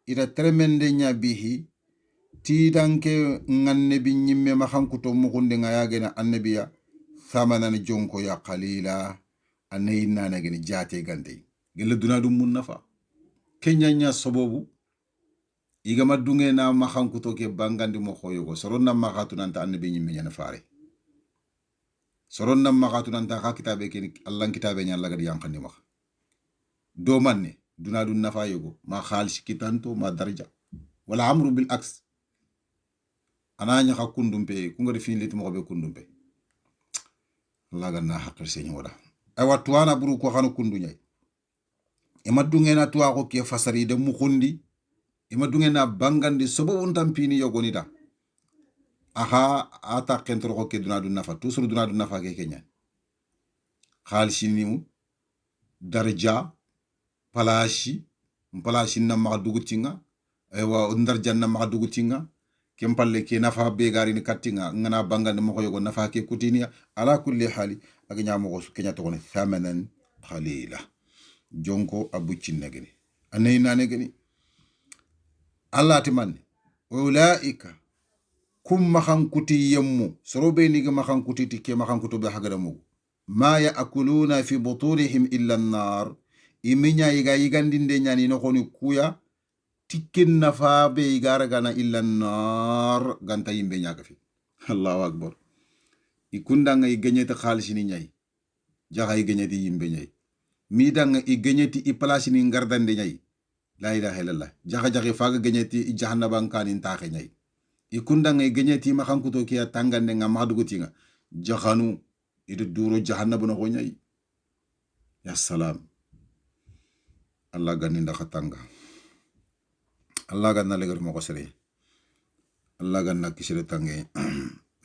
ida tremende nya bihi tidanke nganne bi nyimme ma hankuto mu hunde nga yagena annabiya thamanan jonko ya qalila anayna na gene jate gande gele duna dum mun nafa kenyanya sababu iga madunge na ma hankuto ke bangandi mo khoyogo soronna ma khatu nanta annabi nyimme nya faare soronna ma khatu nanta ka kitabe ke Allah kitabe nya Allah gadi yankandi ma do manne duna dun nafa yogo ma khalis kitanto ma darja wala amru bil aks ananya ka kundumpe kungari finlit mo be kundumpe Allah ganna haqqir señ wala ay watwana buru ko xanu kundu ñay e madunge na tuwa ko ke fasari de mu xundi e madunge na bangandi sobo won tampini yogoni da aha ata kentro ko ke duna dun nafa toujours duna dun nafa ke kenya khalisi ni mu darja palashi na ma dugutinga ewa ndar janna ma dugutinga kempalle ke nafa be gari ni katinga ngana bangande mo yogo nafa ke kutinia ala kulli hali ak nyamo ko kenya to ne thamanan qalila jonko abucin nageni anay nane geni allah timanne ulaika kum mahan kuti yemmu sorobe ni ga mahan kuti tike mahan kutu be hagara mu ma yaakuluna fi butunihim illa an-nar iminya yigandinde nyani no khoni kuya tikin nafa be igara gana illa nar ganta yimbe nyaga fi allahu akbar ikunda nga igenyete khalisi ni nyai jaga igenyete yimbe nyai mi danga igenyete i place ni ngardande nyai la ilaha illallah jaga jaga faga genyete i jahannaban kanin taxe nyai ikunda nga igenyete ma xankuto kiya tangande nga maxduguti nga jahanu idu duro jahannabuna ko nyai ya salam Allah ganinda khatanga Allah ganna legar mo sere Allah ganna kisire tange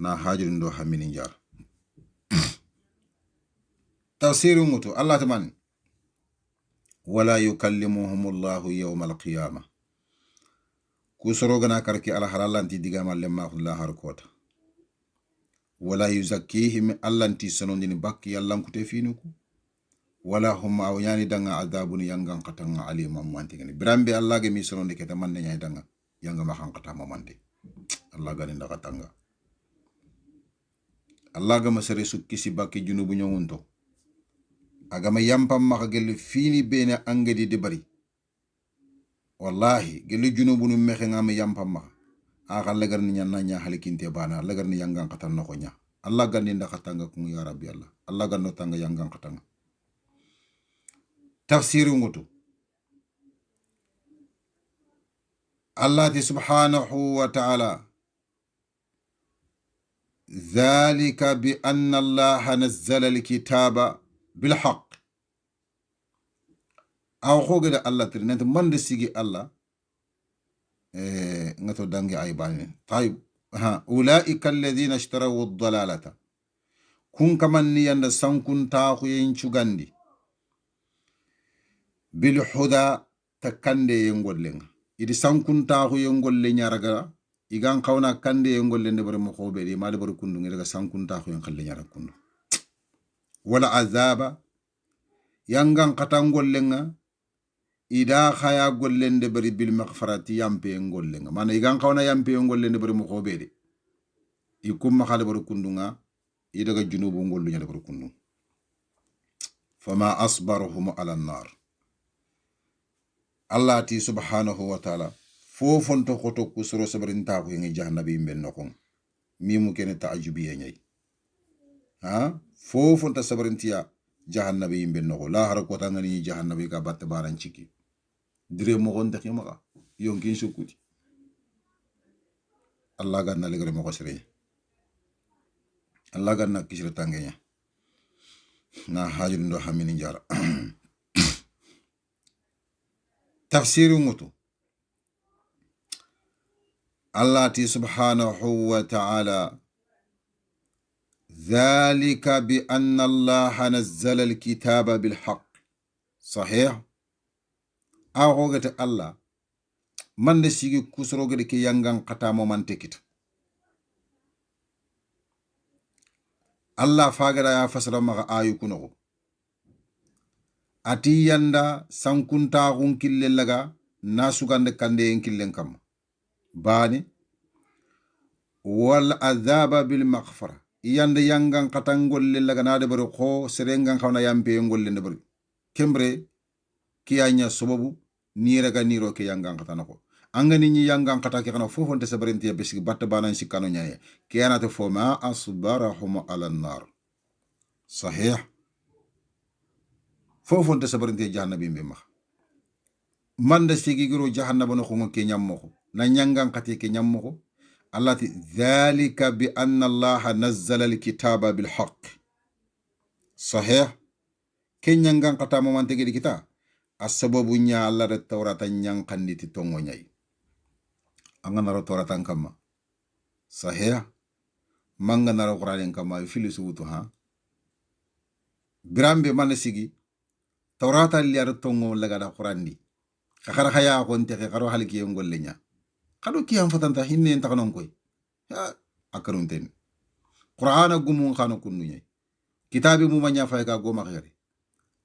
na hajirin do hamini jar tafsiru mutu Allah taman wala yukallimuhumullahu yawmal qiyamah kusoro gana karki ala halalanti digama lemma khullah har kota wala yuzakkihim allanti sanondini bakki yallan kute finuku wala hum awyani danga adabun yangan katanga ali mamanti gani brambe Allah ge mi sonondi keta manne nyai danga yanga ma kan kata mamanti Allah gani nda katanga Allah ga masare sukki si bakki junubu nyongunto agama yampam maka gel fini bene angedi de bari wallahi gel junubu nu mexe ngam yampam maka aka lagar ni nyanna nya halikinte bana lagar ni yangan katan noko nya Allah gani nda katanga kun ya rabbi Allah ganno tanga yangan katanga tafsiru ngutu Allah subhanahu wa ta'ala ذلك بأن الله نزل الكتاب بالحق أو خوغد الله ترنت من دسيجي الله نتو دانجي عيباني طيب أولئك الذين اشتروا الضلالة كن كمان نيان سانكون تاخو ينشو غاندي بالهدى تكاندي ينغول لنغ إذا سانكون تاخو ينغول لنغ رغا igan kawna kande ngolle ne bare mo khobe de made bare kundu ngi daga sankunta ko en khalle nyara kundu wala azaba yangan kata ngollenga ida khaya gollende bare bil maghfirati yampe ngollenga mana igan kawna yampe ngollende bare mo khobe de ikum ma khale bare kundu nga idaga junubu ngollu nyara bare kundu fama asbaruhum ala an-nar Allah ti subhanahu wa ta'ala fofonto khoto kusoro sabarinta ko ngi jahannabi ben nokon mimu kene ta'ajubiya nyai fofonta sabarintiya jahannabi ben noko la har ko tangani jahannabi ka batte baran ciki dire mo gon de maka yonkin sukuti Allah ganna legere mo ko sere Allah ganna kisira tangenya na hajul ndo hamini jara tafsiru mutu Allah ti subhanahu wa ta'ala ذلك بأن الله نزل الكتاب بالحق صحيح أغوغت الله من نسيجي كسروغد كي ينغان قتا مومن تكت الله فاغر يا فسر مغا آيو كنغو أتي يندا سانكونتا غون كيلل لغا ناسو غاند كاندي ينكيلن كم bani wal azaba bil maghfara yande yangan katangol laga nade bari ko serengan khawna yampe ngol le bari kembre kiyanya sobobu niraga niro ke yangan katana ko angani ni yangan kata ke kana fofonte sabarenti ya besik batta banan sikano nyaye kiyana to foma asbarahum ala nar sahih fofonte sabarenti jahannabi mbema manda sigi giro jahannaba no ko ke nyammo na nyangan kati ke nyammo Allah ti dhalika bi anna Allah nazzala alkitaba bil haqq sahih ke nyangan kata mo mante gidi kita asababu nya Allah da tawrata nyang kanditi tongo nyai angana ro tawrata kama sahih manga na ro qur'an kama filisu wutu grambe man sigi tawrata li ar tongo laga da qur'an di khara khaya ko nte kharo halki ngolle nya kado kiyam fatanta hinne en takanon koy akarun ten qur'ana gumun khano kunnu nyai kitabi mu manya fay ka go makhari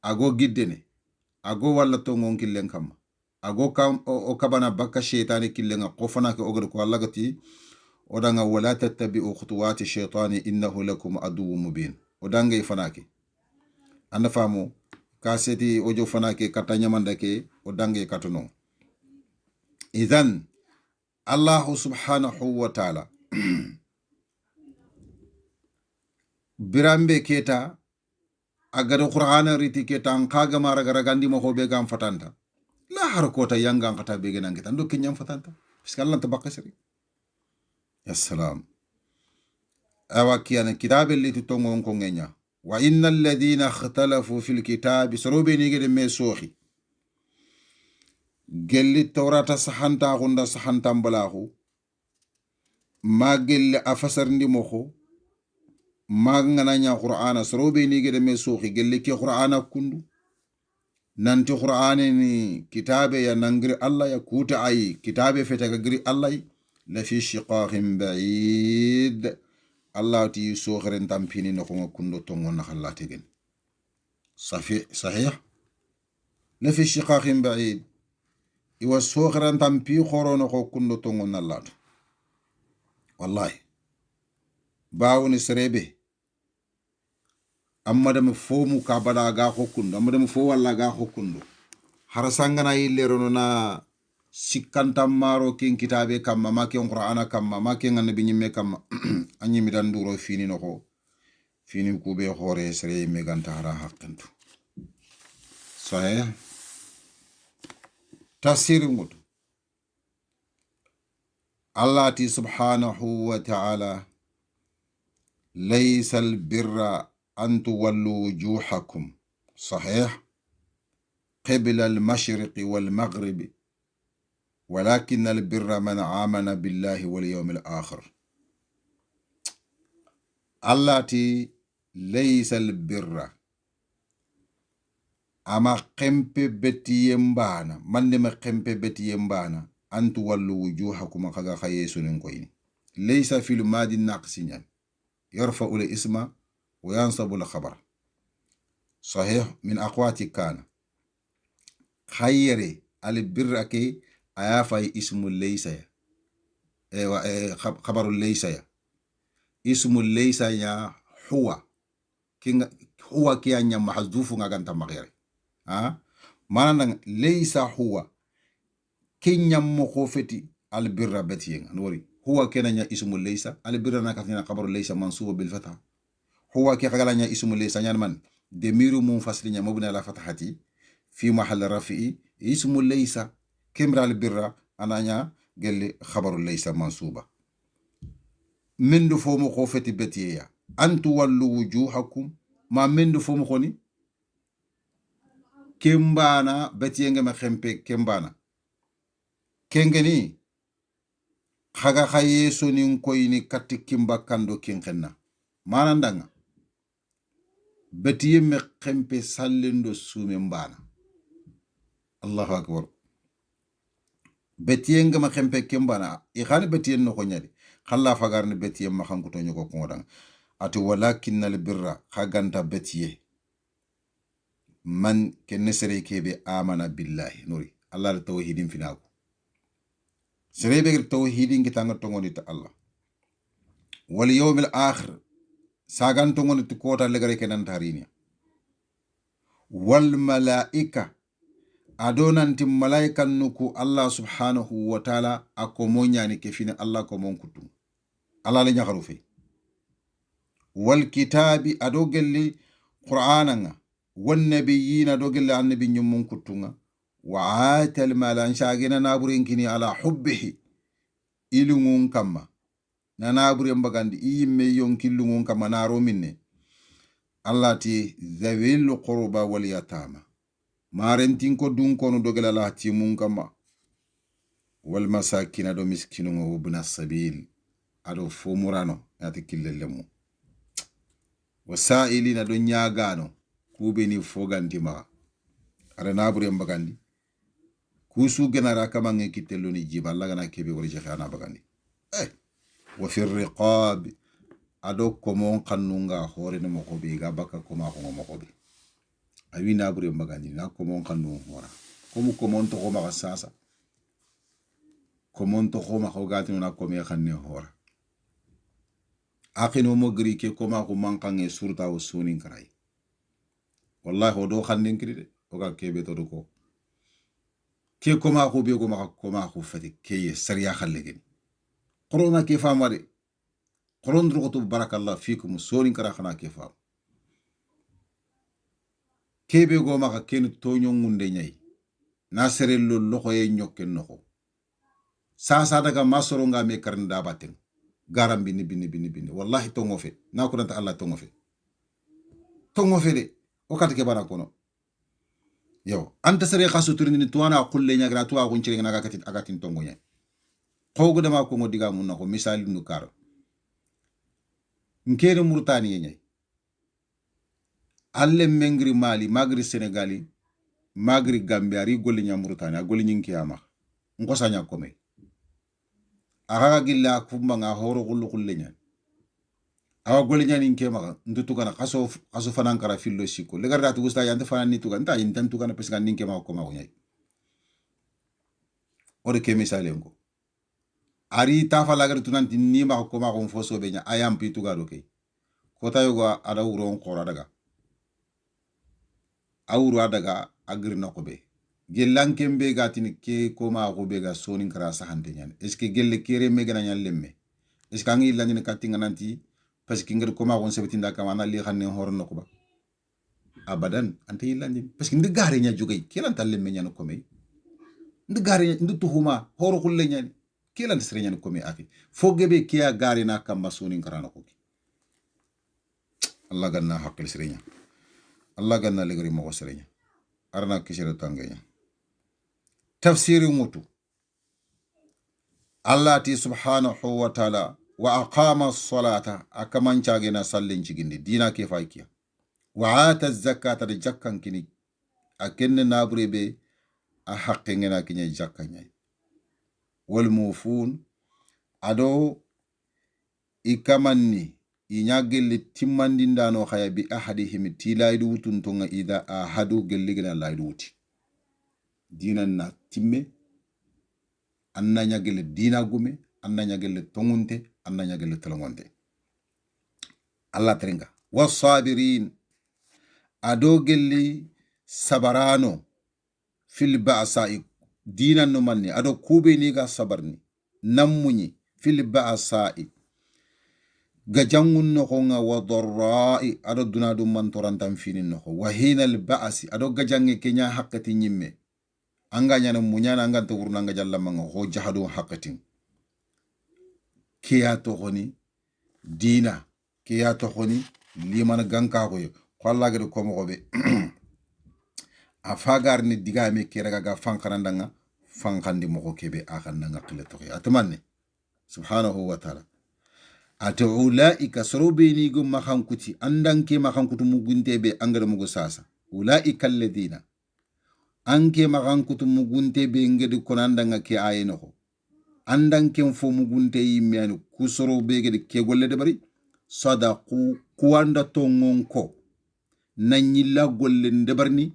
ago giddene ago walla to ngon killen kam ago kam o kabana bakka shaytani killen ko fana ke ogor ko allagati odanga wala tattabi'u khutuwati shaytani innahu lakum aduwwun mubin odanga ifanake anda famu kaseti ojo fanake katanya mandake odanga katuno idhan Allah subhanahu wa ta'ala birambe keta agado qur'ana riti keta an kaga mara garagandi mo hobe gam fatanta la har kota yanga kata be genan kita ndo kinyam fatanta fiska Allah tabakasiri ya salam awa kiyana kitabe liti tongo ko ngenya wa innal ladina ikhtalafu fil kitabi sarobe ni gede me sohi gelli tawrata sahanta gunda sahantan balahu ma gelli afasarndi moko ma ngananya qur'ana sorobe ni gede me soxi gelli ke qur'ana kundu nanti qur'ane ni kitabe ya nangiri allah ya kuta ayi kitabe fetaga giri allah la fi shiqaqin ba'id allah ti soxren tampini no ko kundo tongo na khallate gen sahih la fi shiqaqin ba'id iwa soxren tampi khorono ko kundo tongo na lato wallahi bawni serebe amma dama fomu ka bada ga hokkundo amma dama fo walla ga hokkundo har sangana yillerono na sikkantam maro ken kitabe kamma ma ken qur'ana kamma ma ken annabi nyimme kamma anyi mi dan duro fini no ko fini kube hore sere me ganta hara haqqantu sahih tafsir ngut allah ti subhanahu wa ta'ala laysa al birra أن تولوا وجوهكم صحيح قبل المشرق والمغرب ولكن البر من آمن بالله واليوم الآخر التي ليس البر أما قمب بتيمبانا من ما قمب بتيمبانا أن تولوا وجوهكم خغا خيسون كوين ليس في الماضي ناقصين يرفع الاسم وينصب الخبر صحيح من أقوات كان خيري البر كي أيافي اسم ليس خبر ليس اسم ليس يا هو كي أن محذوف عن تمغير ما ليس هو كي مخوفتي البر بتين نوري هو كان اسم ليس البر نكثنا خبر ليس منصوب بالفتح هو كي قالنا اسم ليس من دمير منفصل مبني على فتحتي في محل رفع اسم ليس كمرا البر انا قال لي خبر ليس منصوبه من دفوم خوفتي بتيا ان تولوا وجوهكم ما من دفوم خوني كمبانا بتيا ما خمبي كمبانا كنغني خاغا خايسو نين كويني كاتي كيمبا كاندو كينخنا ماناندanga betiye me khempe sallendo sume mbana allahu akbar betiye ngama khempe kembana i khani betiye no ko nyadi khalla fagarni betiye ma khanku to nyoko ko dang ati walakinnal birra khaganta betiye man ken sere kebe amana billahi nuri allah la tawhidin finako sere be tawhidin kitanga to ngoni ta allah wal yawmil akhir saganto ngoni to kota legare kenan tarini wal malaika adonanti malaikan nuku allah subhanahu wa ta'ala akomo nyani kefini allah ko mon kutu allah la nyakaru fe wal kitabi adogelli qur'ananga wan nabiyina adogelli annabi nyum kutunga wa atal malan shagina naburin kini ala hubbihi ilungun kamma na naburin bagandi imme yonkilungun kamma naro minne allah ti zawil qurba wal yatama marentin ko dun kono dogela la ti mun kama wal masakina do miskinu ngo ibn sabil ado fomurano ati killelemu wasailina do nyagano kube ni foganti ma ara nabure mbagandi kusu genara kama nge kitelo ni jiba lagana kebe wori jehana bagandi wa fi riqab ado komon kannunga hore ne mokobe ga baka koma ko mokobe awi nabure mbagandi na komon kannu hora komu komon to koma sasa komon to koma ko gati na komé khanne hora akino mo gri ke koma ko mankange surta o sunin karay wallahi o do khannen kiri de o ga kebe to do ko ke koma ko be koma ko fati ke sariya khalle gen corona ke famade qoron drogoto barakallahu fikum sonin kara khana ke fam kebe go maka ken toño ngunde nyai na serello loxo ye ñokken noxo sa daga masoro nga me karnda baten garam bini wallahi tongo fe na ko nanta allah tongo fe de o katike bana kono yo anta sere khasu turini tuwana kulle nya gra tuwa gunchire na agatin tongo nya ko dama ko ngodiga mun ko misali nu karo nkere murtani nya alle mengri mali magri senegali magri gambia ri golli nya murtani golli nyin kiyama ngo sanya kome aga gilla kumba nga horo kullu kulle nya awa golli nya nin kema ndutu kana kaso fanan kara fillo siko le garda tugusta yande fanan ni tuga nta yin tuga na pesga nin kema ko ma ko nya ore ke misale ngo ari ta fa lagar tunanti ni ma ko ma ko foso be nya ayam pi tuga do ke kota yogo ada uron qora daga awru adaga agri na ko be gelanken be gatini ke ko ma ko be ga sonin kara sa hande nyan est ce que gelle kere me gana nyan lemme est ce que angi lanni katinga nanti parce que ngir ko ma won sebetinda kama na li xanne hor no ko ba abadan ante yillandi parce que ndi gare nya jogay kelan tal lemme nyan ko me ndi gare ndi tuhuma hor xulle nyan kelan sere nyan ko me afi fogebe kiya gare na kam sonin kara na ko Allah ganna hakkil sere nyan Allah ganna legari mo sere nyan arna kisere tangenya tafsiri mutu Allah ti subhanahu wa ta'ala wa aqama as-salata akaman chagena sallin cigindi dina ke faykiya wa ata az-zakata da jakkan kini akenne naburebe a haqqe ngena kinya jakkanya wal mufun ado ikamanni inya gelli timmandi ndano khaya bi ahadihim tilaydu wutun tonga ida ahadu gelli gena laydu wuti dinan na timme anna nyagele dina gume anna nyagele tongunte anna nyagele tolongonte Allah terenga wasabirin ado gelli sabarano fil ba'sa'i dinan no manni ado kube ni ga sabarni nammunyi fil ba'sa'i gajangun no nga wa dharra'i ado dunadu man torantam finin no wa hinal ba'si ado gajange kenya haqqati nyimme anga nyana munyana anga to wurna anga jalla manga ho jahadu haqqatin kiya to honi dina kiya to honi liman ganka ko Allah gade ko mo be afagar ni digame kiraga ga fankarandanga fankandi mo ko kebe akhan nga qile to atmanne subhanahu wa ta'ala ata ulaika sarubini gum makhankuti andanke makhankutu mugunte be angara mugo sasa ulaika alladina anke makhankutu mugunte be ngedi konandanga ke ayeno ko andanke fo mugunte yimmani kusoro be gede ke golle de bari sadaqu kuwanda tongonko nanyilla golle ndebarni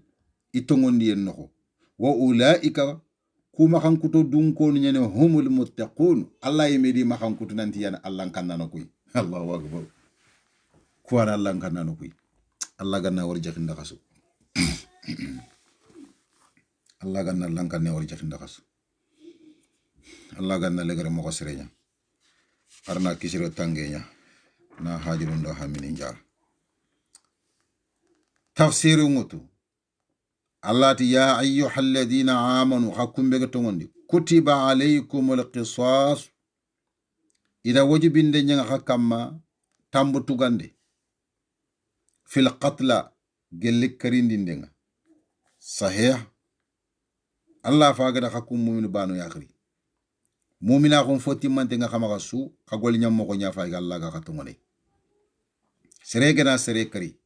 itongondi en noko wa ulaika kuma kankuto dunko nyene humul muttaqun Allah yimedi makankuto nanti yana Allah kannano kuy Allahu akbar kuwara Allah kannano kuy Allah ganna war jakinda kasu Allah ganna lankanne war jakinda kasu Allah ganna legere moko serenya arna kisiro tangenya na hajirun do hamini njar tafsiru mutu Allah ti ya ayyuhal ladina amanu hakum be tongondi kutiba alaykumul qisas ida wajibinde nyanga hakamma tambu tugande fil qatla gelli karindi ndenga sahih Allah faga da hakum mu'minu banu yakri mu'mina ko foti mante nga xama su xagol nyam mo ko nyafa ga Allah ga katongone sere gena sere kari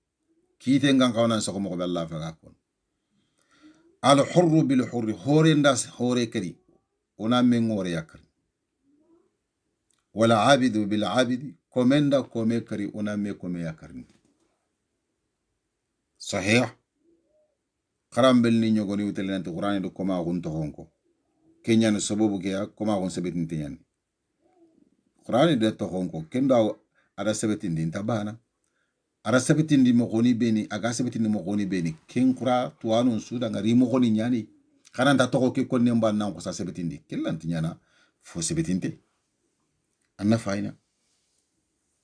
kite ngan kawnan soko mo ko Allah faga kon al hurru bil hurri hore ndas hore kari ona men ngore yakar wala abidu bil abidi komenda kome kari ona me kome yakarni sahih karambel ni nyogoni utelenante qur'ani do koma gunto honko kenyan sababu ke koma gon sebetin tenyan qur'ani de to honko kenda ada sebetin din tabana ara sebetin di mo goni beni aga sebetin di mo goni beni ken qura tuanu suda ngari mo goni nyani kana ta to ke konne mban nan ko sa sebetin di kellanti nyana fo sebetin te anna faina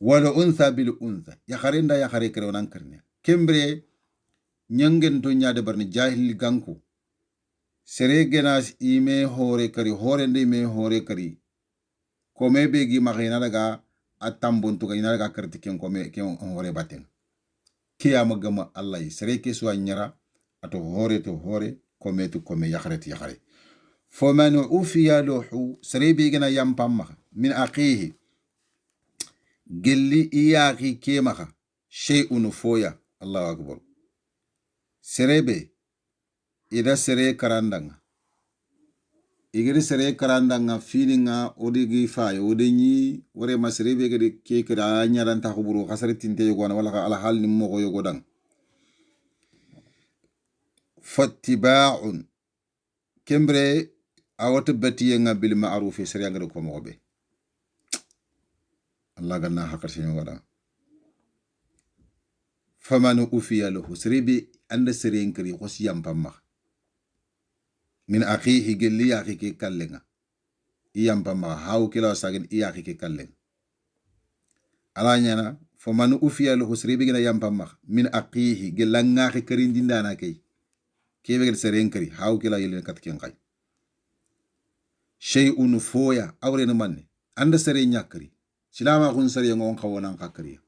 wala untha bil untha ya kharenda ya khare kare onan karne kembre nyangen to nyaade barni jahil ganko sere genas ime hore kari hore ndi me hore kari kome begi magina daga atambun to gina daga karti ken kome ken hore baten kiya magama Allah sere ke so anyara ato hore to hore kome to kome yakhare to yakhare faman ufiya lahu serebe gana yampamma min aqihi gelli iyaqi kemaka shay'un foya Allahu akbar serebe ida sere karandanga igiri sere karandanga fininga odigi fayo odenyi wore masrebe gede kekira nyaranta khuburu khasare tinte yogona wala ala hal ni mogo yogodang fattiba'un kembre awata batiyenga bil ma'ruf sere ngado ko mogobe Allah ganna hakar sin wada faman ufiya lahu serebe anda sere ngri khosiyam pamma min akhihi gelli yaqi ke kallenga iyam pamma haw kila sagin iyaqi ke kallenga ala nyana faman ufiya lahu serebe gina yam pamma min akhihi gelanga ke karindi ndana kay kebe gel sere ngri haw kila yelen kat ken kay shay'un foya awre no manne anda sere nyakri silama kun sere ngon kawonan kakri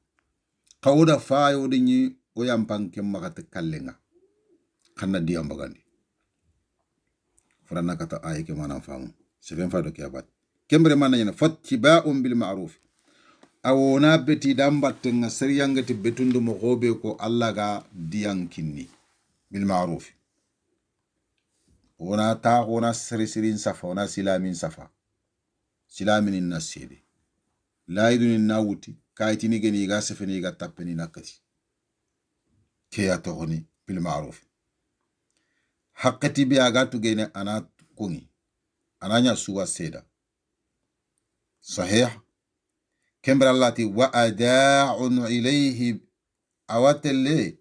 kawda fayo dinyi o yam panke magat kallenga kanna diyam bagandi furana kata ay ke manam famu sefen fado ke abat kembre man nyana fattiba'un bil ma'ruf awona beti dambatenga seriyangati betundu mo gobe ko Allah ga diyankinni bil ma'ruf wona ta wona sirin safa wona silamin safa silamin nasidi laidun nawuti kaytini geni ga sefeni ga tapeni nakati ke ya togoni bil ma'ruf haqqati bi agatu gene ana kungi ananya suwa seda sahih kembra allati wa ada'un ilayhi awatelle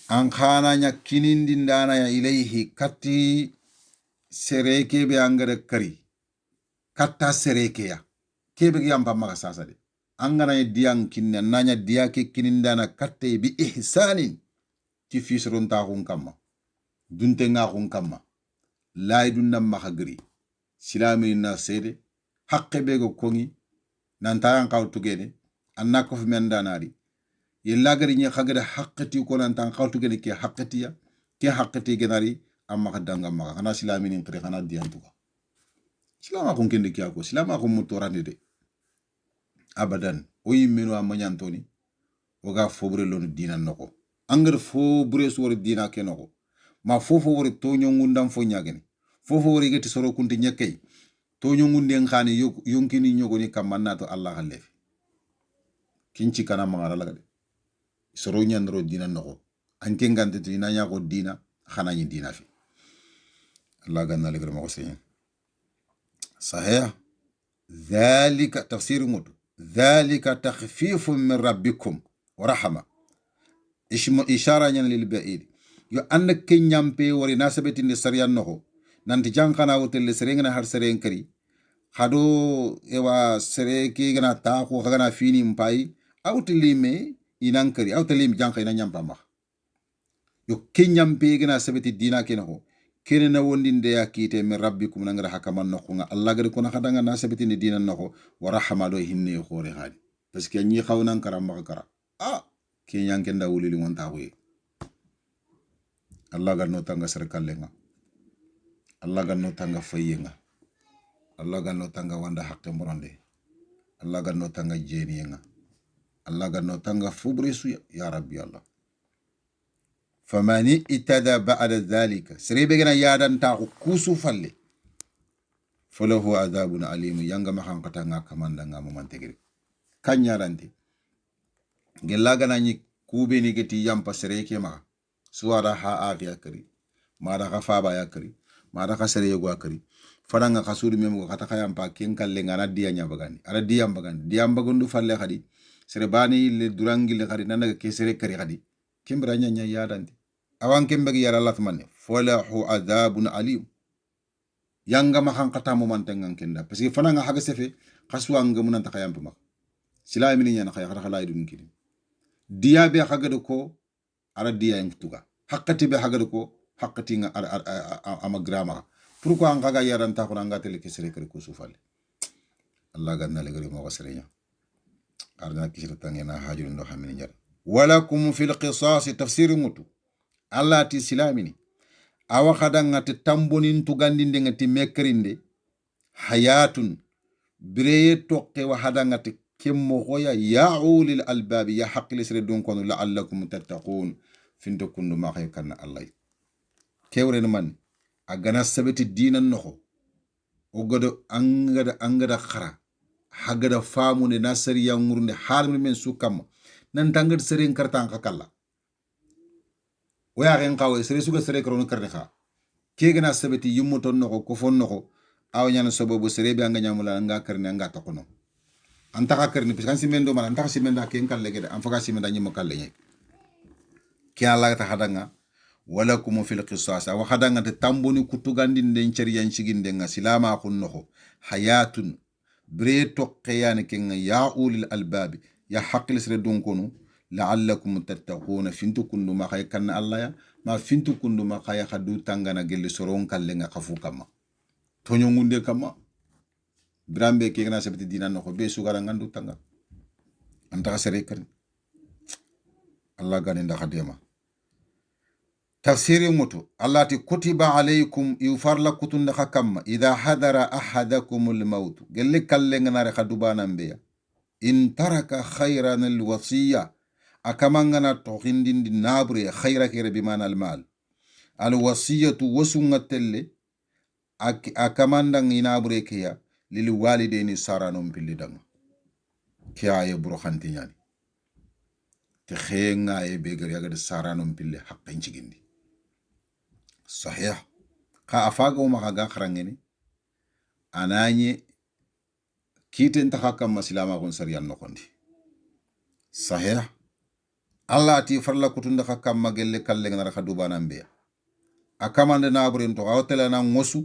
an khana nya kinindi ndana ya ilayhi kati sereke be angare kari katta sereke ya kebe yamba maga sasa de angana diyan kinna nanya diyake kinindana katte bi ihsanin ti fisron ta hun kamma dunte nga hun kamma laydun nam mahagri silami na sede haqqe be go kongi nan tayan qawtu gene anna ko men danari yella gari nya khagada haqqati ko nan tan qawtu gene ke haqqatiya ke haqqati genari amma kadanga ma kana silami ni qri kana diyantu ko silama ko kende kiya ko silama ko mutorande de abadan o yimmeno amanyantoni oga fobre lonu dina noko angar fobre suwar dina ke noko ma fofo wori tonyo ngundam fo nyagene fofo wori geti soro kunti nyakay tonyo ngunde ngani yonkini nyogoni kamanna to Allah halef kinci kana mangara lagade soro nyandro dina noko anke ngante to ina nyako dina khana nyi dina fi Allah ganna le gramo sey sahih dhalika tafsir mutu dhalika takhfifun min rabbikum wa rahma ishara nyan lil ba'id yo anda kenyampe wori nasabeti ni sariyan noho nanti jankana hotel serengana har seren kari hado ewa sereki gana ta ko gana fini mpai awtili me inan kari awtili janka ina nyampa ma yo kenyampe gana sabeti dina kenaho kene na wondinde yakite min rabbikum nangara hakaman no nga Allah gade ko na kadanga nasabeti ni dina noho wa rahma do hinne khore hadi parce que nyi khawnan karam kara kenyan kenda wulili wonta ko Allah ganno tanga serkallenga Allah ganno tanga fayenga Allah ganno tanga wanda hakke moronde Allah ganno tanga jeniyenga Allah ganno tanga fubresu ya rabbi Allah famani itada ba'da dhalika serebe gana yadan ta kusu falle falahu adhabun alim yanga mahan katanga kamanda ngam mantegere kanyarante gella gana ni kube ni geti yampa sereke ma suara ha agia kari mara ka faba ya kari mara ka sere yego kari faranga ka suri memo kata kayam pa ken kalle ngana dia nya bagani ara dia bagondu falle khadi sere bani le durangi le khadi nanaga ke sere kari khadi kembra nya yadante awan kembagi yara latmanne falahu adhabun alim yanga makan kata mo mantengan kenda parce que faranga haga sefe khaswa ngamunan ta kayam pa silami ni nya na khaya khala idun kidi dia be hagado ko ara dia yang tuga hakkati be hagado ko hakkati nga ama grama pourquoi an kaga yaran ta ko nga tele ke sere ko sufal Allah ganna le gari mo ko serenya arna kisira tangena hajul ndo xamini ñar walakum fil qisas tafsir mutu Allah ti silamini awa khadanga te tambonin tugandinde ngati mekrinde hayatun bireye tokke wa hadanga te kemmo hoya ya ulil albabi ya haqqil sire don kono la'allakum tattaqun finto kundu ma khay kan Allah kewren man agana sabati dinan noho o godo angada khara hagada famune nasari ya ngurnde halmi men sukam nan tangad sere kartan kala waya ren kawe sere suga sere krono karne kha kegana sabati yumuton noho ko fon noho aw nyana sababu sere be anga nyamula nga karne nga takono antaka karne piskan simendo man antaka simenda ken kalle gede am faga simenda nyimo kalle nye ki Allah ta hadanga walakum fil qisas wa hadanga te tamboni kutugandi den ceriyan ciginde nga silama khunno hayatun bre toqiyane ken ya ulil albab ya haqqil sire don kono la'allakum tattaquna fintu kundu ma khay kan Allah ya ma fintu kundu ma khay khadu tangana gelle soron kalle nga khafu kama tonyo ngunde kama brambe ke gana sabti dinan no be sugara ngandu tanga anta sere kan Allah gane nda khadema tafsiri mutu Allah ti kutiba alaykum yufarla kutunda khakam idha hadara ahadakum al-maut gelle kalle ngana khadubana mbeya in taraka khayran al-wasiya akamangana to hindindi nabre khayra kere bimana al-mal al-wasiyatu wasungatelle akamandang inabre kiya lil walidaini saranom pillidang kiya ye buru khanti nyani te khenga e begar yaga de saranom pille haqqin cigindi sahih ka afaga o maka kharangeni ananye kiten ta hakam masilama gon sariyan nokondi sahih Allah ti farla kutunda hakam magelle kalle ngara khadubana mbeya akamande naburen to awtela na ngosu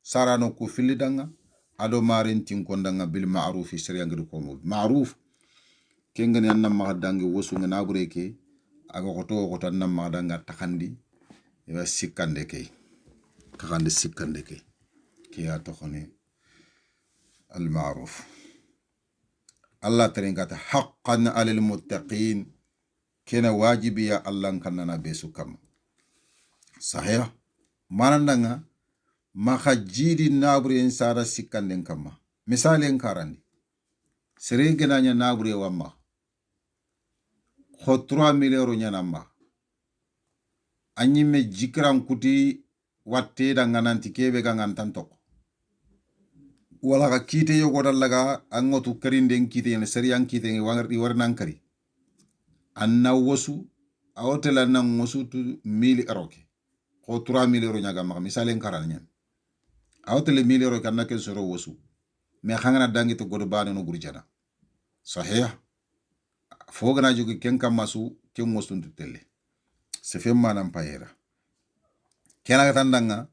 sarano ku filidanga ado marin tinkondanga bil ma'ruf sariyan ngir ko ma'ruf kengani annam ma dangi wosu ngana bureke aga ko tan nam ma danga takandi ya sikande ke kakande sikande ke kiya to khone al ma'ruf Allah taringata haqqan alal muttaqin kena wajibi ya Allah kanana besu kam sahih manandanga makhajidi nabure en sara sikande kama misalen karandi sere genanya nabure wamma ko 3 millions nyanamba anyime jikran kuti watte da ngananti kebe ga ngantan tok wala ga kite yogo dallaga angotu karinden kite en seriyan kite en warnan kari anna wosu awotela nan wosu tu 1000 eroke ko 3000 euro nyaga ma misalen karal nyen awotele 1000 euro kan naken soro wosu me khangana dangi to godo bana no gurjana sahih fogana jogi ken kam masu ken wosun telle se fe manam payera kena tandanga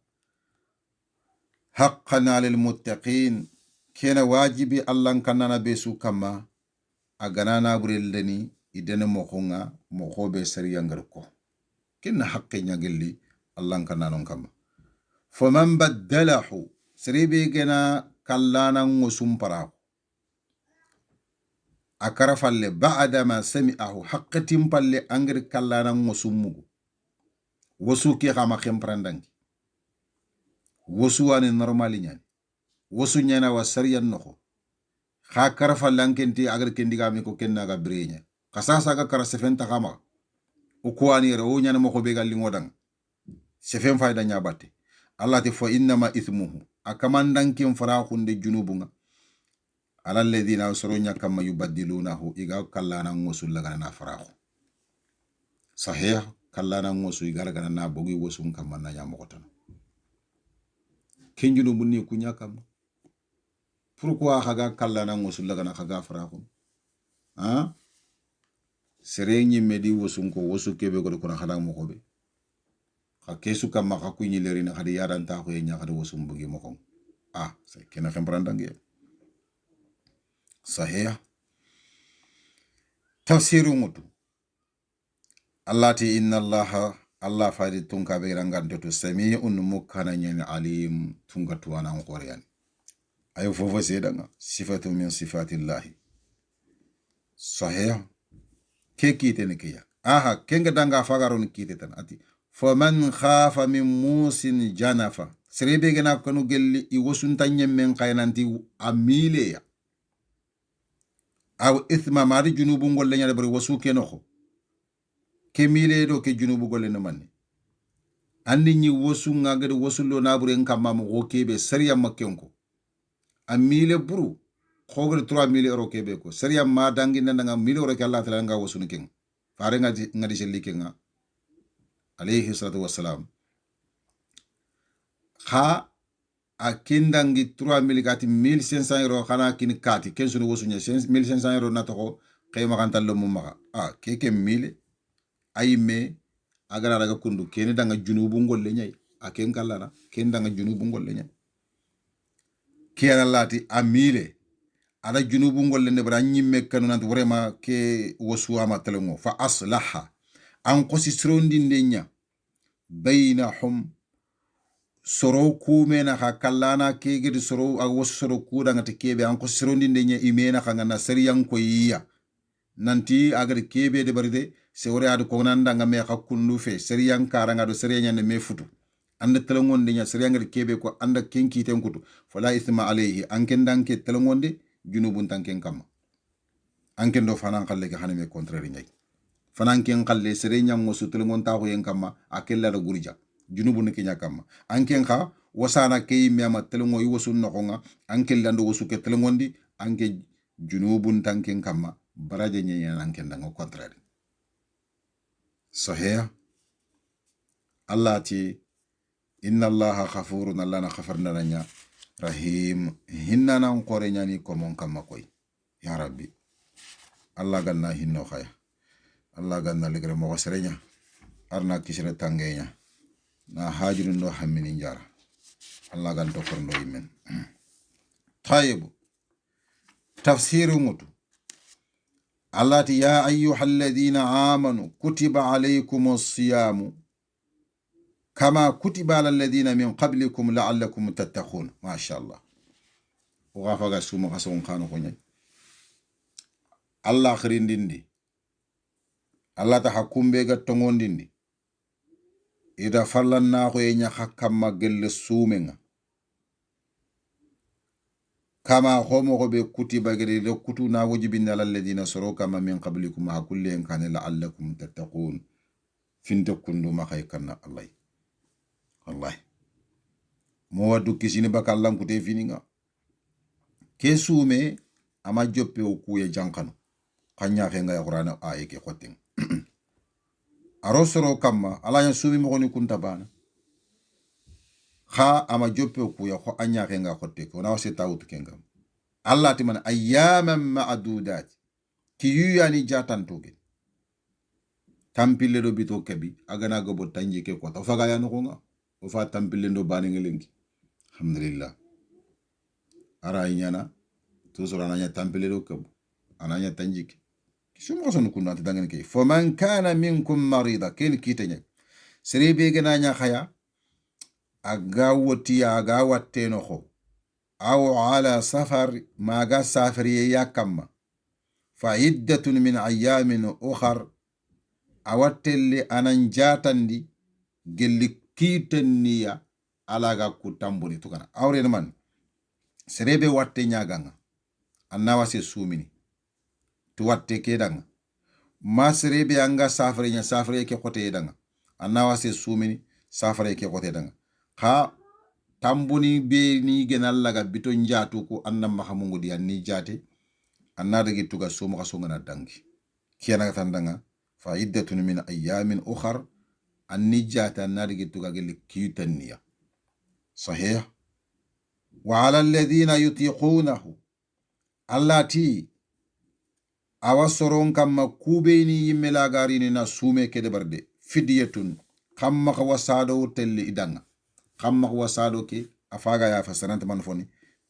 haqqan alal muttaqin kena wajibi Allah kanana besu kama aganana bureldeni idene mokhonga mokhobe sariya ngarko kenna haqqi nyagelli Allah kanana kama faman baddalahu saribe gena kallana ngosum para akara falle ba'da ma sami'ahu haqqatin palle angir kallana ngosum mugu wosu ki xama xemprandangi wosu wane normali nyani wosu nyana wa sariyan noxo xa karafa lankenti agar kendigami ko kenna ga breña xasasa ga kara sefen taxama o kuwani re o nyana moxo be gal lingodang sefen fayda nya batte Allah ti fa innama ithmuhu akamandankin fara khunde junubunga alal ladina usrunya kama yubaddilunahu iga kallana ngosul laga na farahu sahih kallana ngosu igara gana na bogi wosun kama na nyamo kotan kenjuno munni kunya kama pourquoi khaga kallana ngosul laga na khaga farahu serenyi medi wosun ko wosu kebe ko ko na khada mo ko be kha kesu kama kha kunyi lerina khadi yadan ta ko nya khada wosun bogi mo ko sa kena khambrandange sahih tafsiru mutu Allah ti inna Allah fadi tunka be ranganto to sami'un mukana nyen alim tunga tuwana ngoriyan ayo fofo sedanga sifatu min sifatillahi sahih ke kite ne kiya kenga danga fagaron kite tan ati faman khafa min musin janafa serebe gana kanu gelli i wasunta ñemmen kaynanti a mileya aw ithma mari junubu ngolle ñade bari wasu ke noxo ke mile do ke junubu golle no manni andi ñi wasu ngagade wasullo nabure kamma mo go kebe sariya makkenko a mile buru xogre 3000 euro kebe ko sariya ma dangi nanga 1000 euro ke Allah taala nga wasunu ken fare ngadi selli kenga alayhi salatu wassalam kha a kindangi 3000 gati 1500 euro khana kin kati ken sunu wasunya 1500 euro natoko khayma kan tallo mum maka keke 1000 ayme agara daga kundu ken danga junubu ngolle nyai a ken kallana ken danga junubu ngolle nyai kiyana lati a 1000 ada junubu ngolle ne bara nyimme kanu nanti vraiment ke wasuama telongo fa aslaha an qosi srondi ndenya bainahum soro kumena ha kallana kegedi soro a wasu soro kuda ngati kebe an ko srondi ndenya imena ha ngana seriyan ko yiya nanti agadi kebe de baride se wore adu ko nanda ngame ha kundu fe seriyan karanga do seriyan ne me futu anda telongonde nya seriyan ngadi kebe ko anda kenki ten kutu fala isma alayhi anken danke telongonde junubun tanken kam anken do fanan kalle ke haname contraire nyai fanan ken kalle seriyan mo su telongon ta ko yen kamma akella do gurija junubu ne kenya kamma anken kha wasana kay miyama telongo yi wasu nokonga anken lando wasu ke telongondi anke junubun tanken kamma baraje nyenya anken dango contraire sahih Allah ti inna allaha ghafurun allana ghafarna nanya rahim hinna nan qore nyani ko mon kamma koy ya rabbi Allah ganna hinno khaya Allah ganna ligre mo serenya arna kisire tangenya na hajirun do hammini njara Allah gan to korndo yimen tayibu tafsiru mutu Allah ti ya ayyuhalladhina amanu kutiba alaykumus siyamu kama kutiba alal ladina min qablikum la'allakum tattaqun ma sha Allah wa faga suma kason khano ko nyai Allah khirindindi Allah ta hakumbe ga tongondindi ida fallanna ko yenya hakkamma gelle sumenga kama homo ko be kutiba gede le kutu na wajibin alal ladina soro kama min qablikum ha kullen kan la'allakum tattaqun finta kundu ma khaykanna Allah wallahi mo wadu kisini bakallam kute fininga ke sume ama joppe o kuye jankano kanya khenga ya qur'ana aye ke khotin arosoro kamma ala nya sumi mo ni kunta bana kha ama joppe o kuya kho anya khenga khotte ko na wase tawut kengam Allah timan ayyaman ma'dudat ki yuyani jatan toge tampille do bito kebi agana go bo tanji ke ko ta faga ya no nga o fa tampille ndo bani ngelengi alhamdulillah ara inyana to so rana tampille do kebu ananya tanjiki sumo son kunna dangen ke faman kana minkum marida ken kitenya serebe gana nya khaya agawoti agawatte no kho aw ala safar maga safari yakamma fa iddatun min ayamin ukhar awatelle anan jatandi gelli kitaniya alaga kutambuni tukana awre man serebe watte nyaganga annawa se sumini tu watte kedanga ma serebe anga safare ke kote danga annawa se sumini safare ke kote danga kha tambuni be ni genal laga bito njatu ko annam mahamungu di anni jate annada gituga sumu kasungana dangi kiyana tandanga fa iddatun min ayamin ukhar anni jate annada gituga gel kitaniya sahih wa ala alladhina yutiqunahu allati awasoron kamma kubeni yimmela garini na sume kede barde fidyatun kamma wasado telli idanga kamma wasado ke afaga ya fasaranta man foni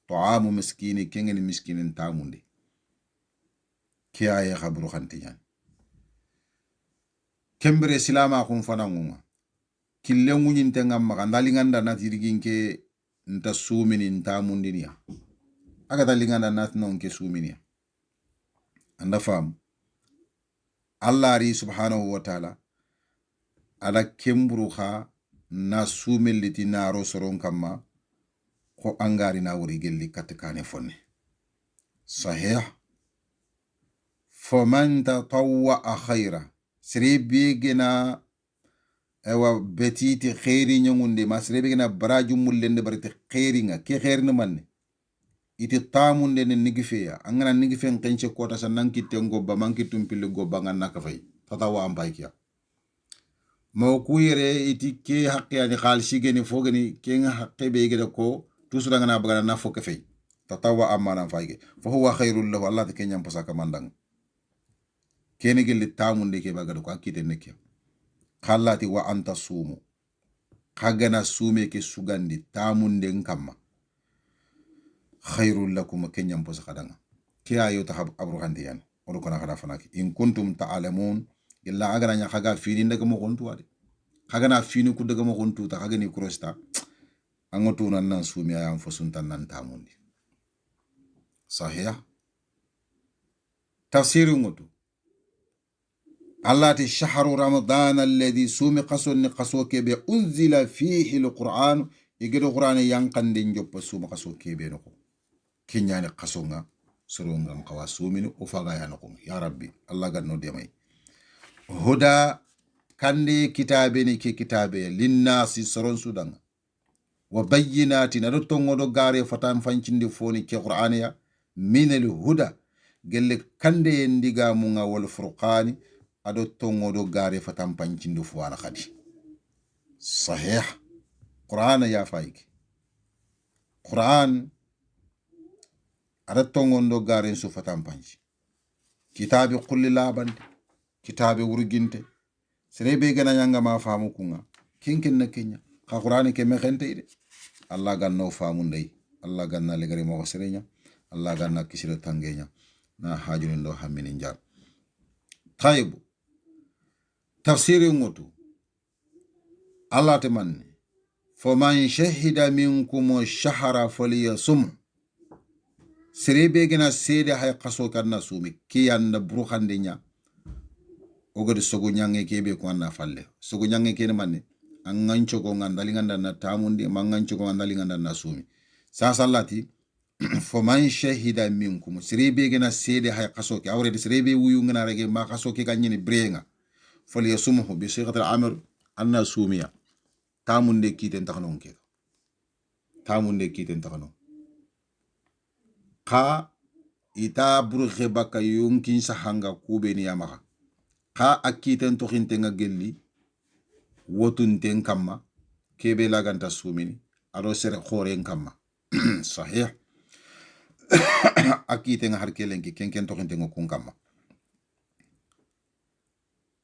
ta'amu miskini kengeni miskinin tamunde kiyaye khabru khantiyan kembere silama kun fanangunga kille ngunyinte ngamma kandalinganda natirginke nta sumini ntamundinia aga dalinganda natnonke suminia anda fam Allah ri subhanahu wa ta'ala ada kemburu kha na sumelliti naro soron kamma ko angari na wuri gelli katkane fonne sahih faman tatawwa khayra sribi gena ewa betiti khairi nyongunde ma sribi gena baraju mullende barite khairi nga ke khairni manne iti tamunde ne nigifeya angana nigifen kenche kota sanan kitengo ba mankitum pille go bangana ka fay tatawwa ambaikia mo kuyere iti ke haqqi ani khalsi geni fogeni ke nga haqqi be gede ko tusura ngana bagana na fo ke fay tatawwa amana fayge fa huwa khairul lahu allah ke nyam pasaka mandang kene gelli tamunde ke bagado ko akite nekke khallati wa anta sumu khagana sume ke sugandi tamunde nkamma khairul lakum ke nyam pasaka danga ke ayo tahab abru handiyan odo kona khada fanaki in kuntum ta'lamun illa agana nya khaga fini ndaga mo kontu wade khaga na fini ku daga mo kontu ta khaga ni krosta angotu nan sumi ayam fosuntan nan tamundi sahih tafsiru ngotu allati shahru ramadan alladhi sumi qasun qasuke be unzila fihi alquran igido qur'an yankande njoppa suma qasuke be no kinyani qasonga soronga qawa sumini o faga ya no ya rabbi allah ganno demay huda kandi kitabe ni ke kitabe linnasi soron sudanga wa bayyinatin ado tongodo gare fatan fancinde foni ke qur'aniya min al huda gelle kande ndiga munga wal furqani ado tongodo gare fatan fancinde fuwana khadi sahih qur'ana ya faiki qur'an ado tongondo gare su fatan panci kitabe qulli labande kitabe wurginte serebe gana nyanga ma famu kunga kinkin na kenya ka qur'ani ke me khente ide allah ganno famu ndey allah ganna le gari mo serenya allah ganna kisira tangenya na hajuni ndo hamini njar tayib tafsiri ngotu allah te manne faman shahida minkum shahra falyasum serebe gana sede hay qaso kanna sumi kiyanda buru khandenya ogodi sogo nyange kebe ko anna falle sogo nyange kene manne an ngancho ko ngandali nganda na tamundi mangancho ko ngandali nganda na sumi sa sallati fo man shahida minkum sirebe gena sede hay qasoke awre sirebe wuyu ngana rege ma qasoke ganyini brenga fol yasumuhu bi sighat al-amr anna sumiya tamunde kiten taxnon ke tamunde kiten taxnon ka ita burxe baka yonkin sahanga kubeni yamaha ka akiten to hintenga gelli wotunten kamma kebe laganta sumini ado sere khoren kamma sahih akitenga har kelenki kenken to hintenga kun kamma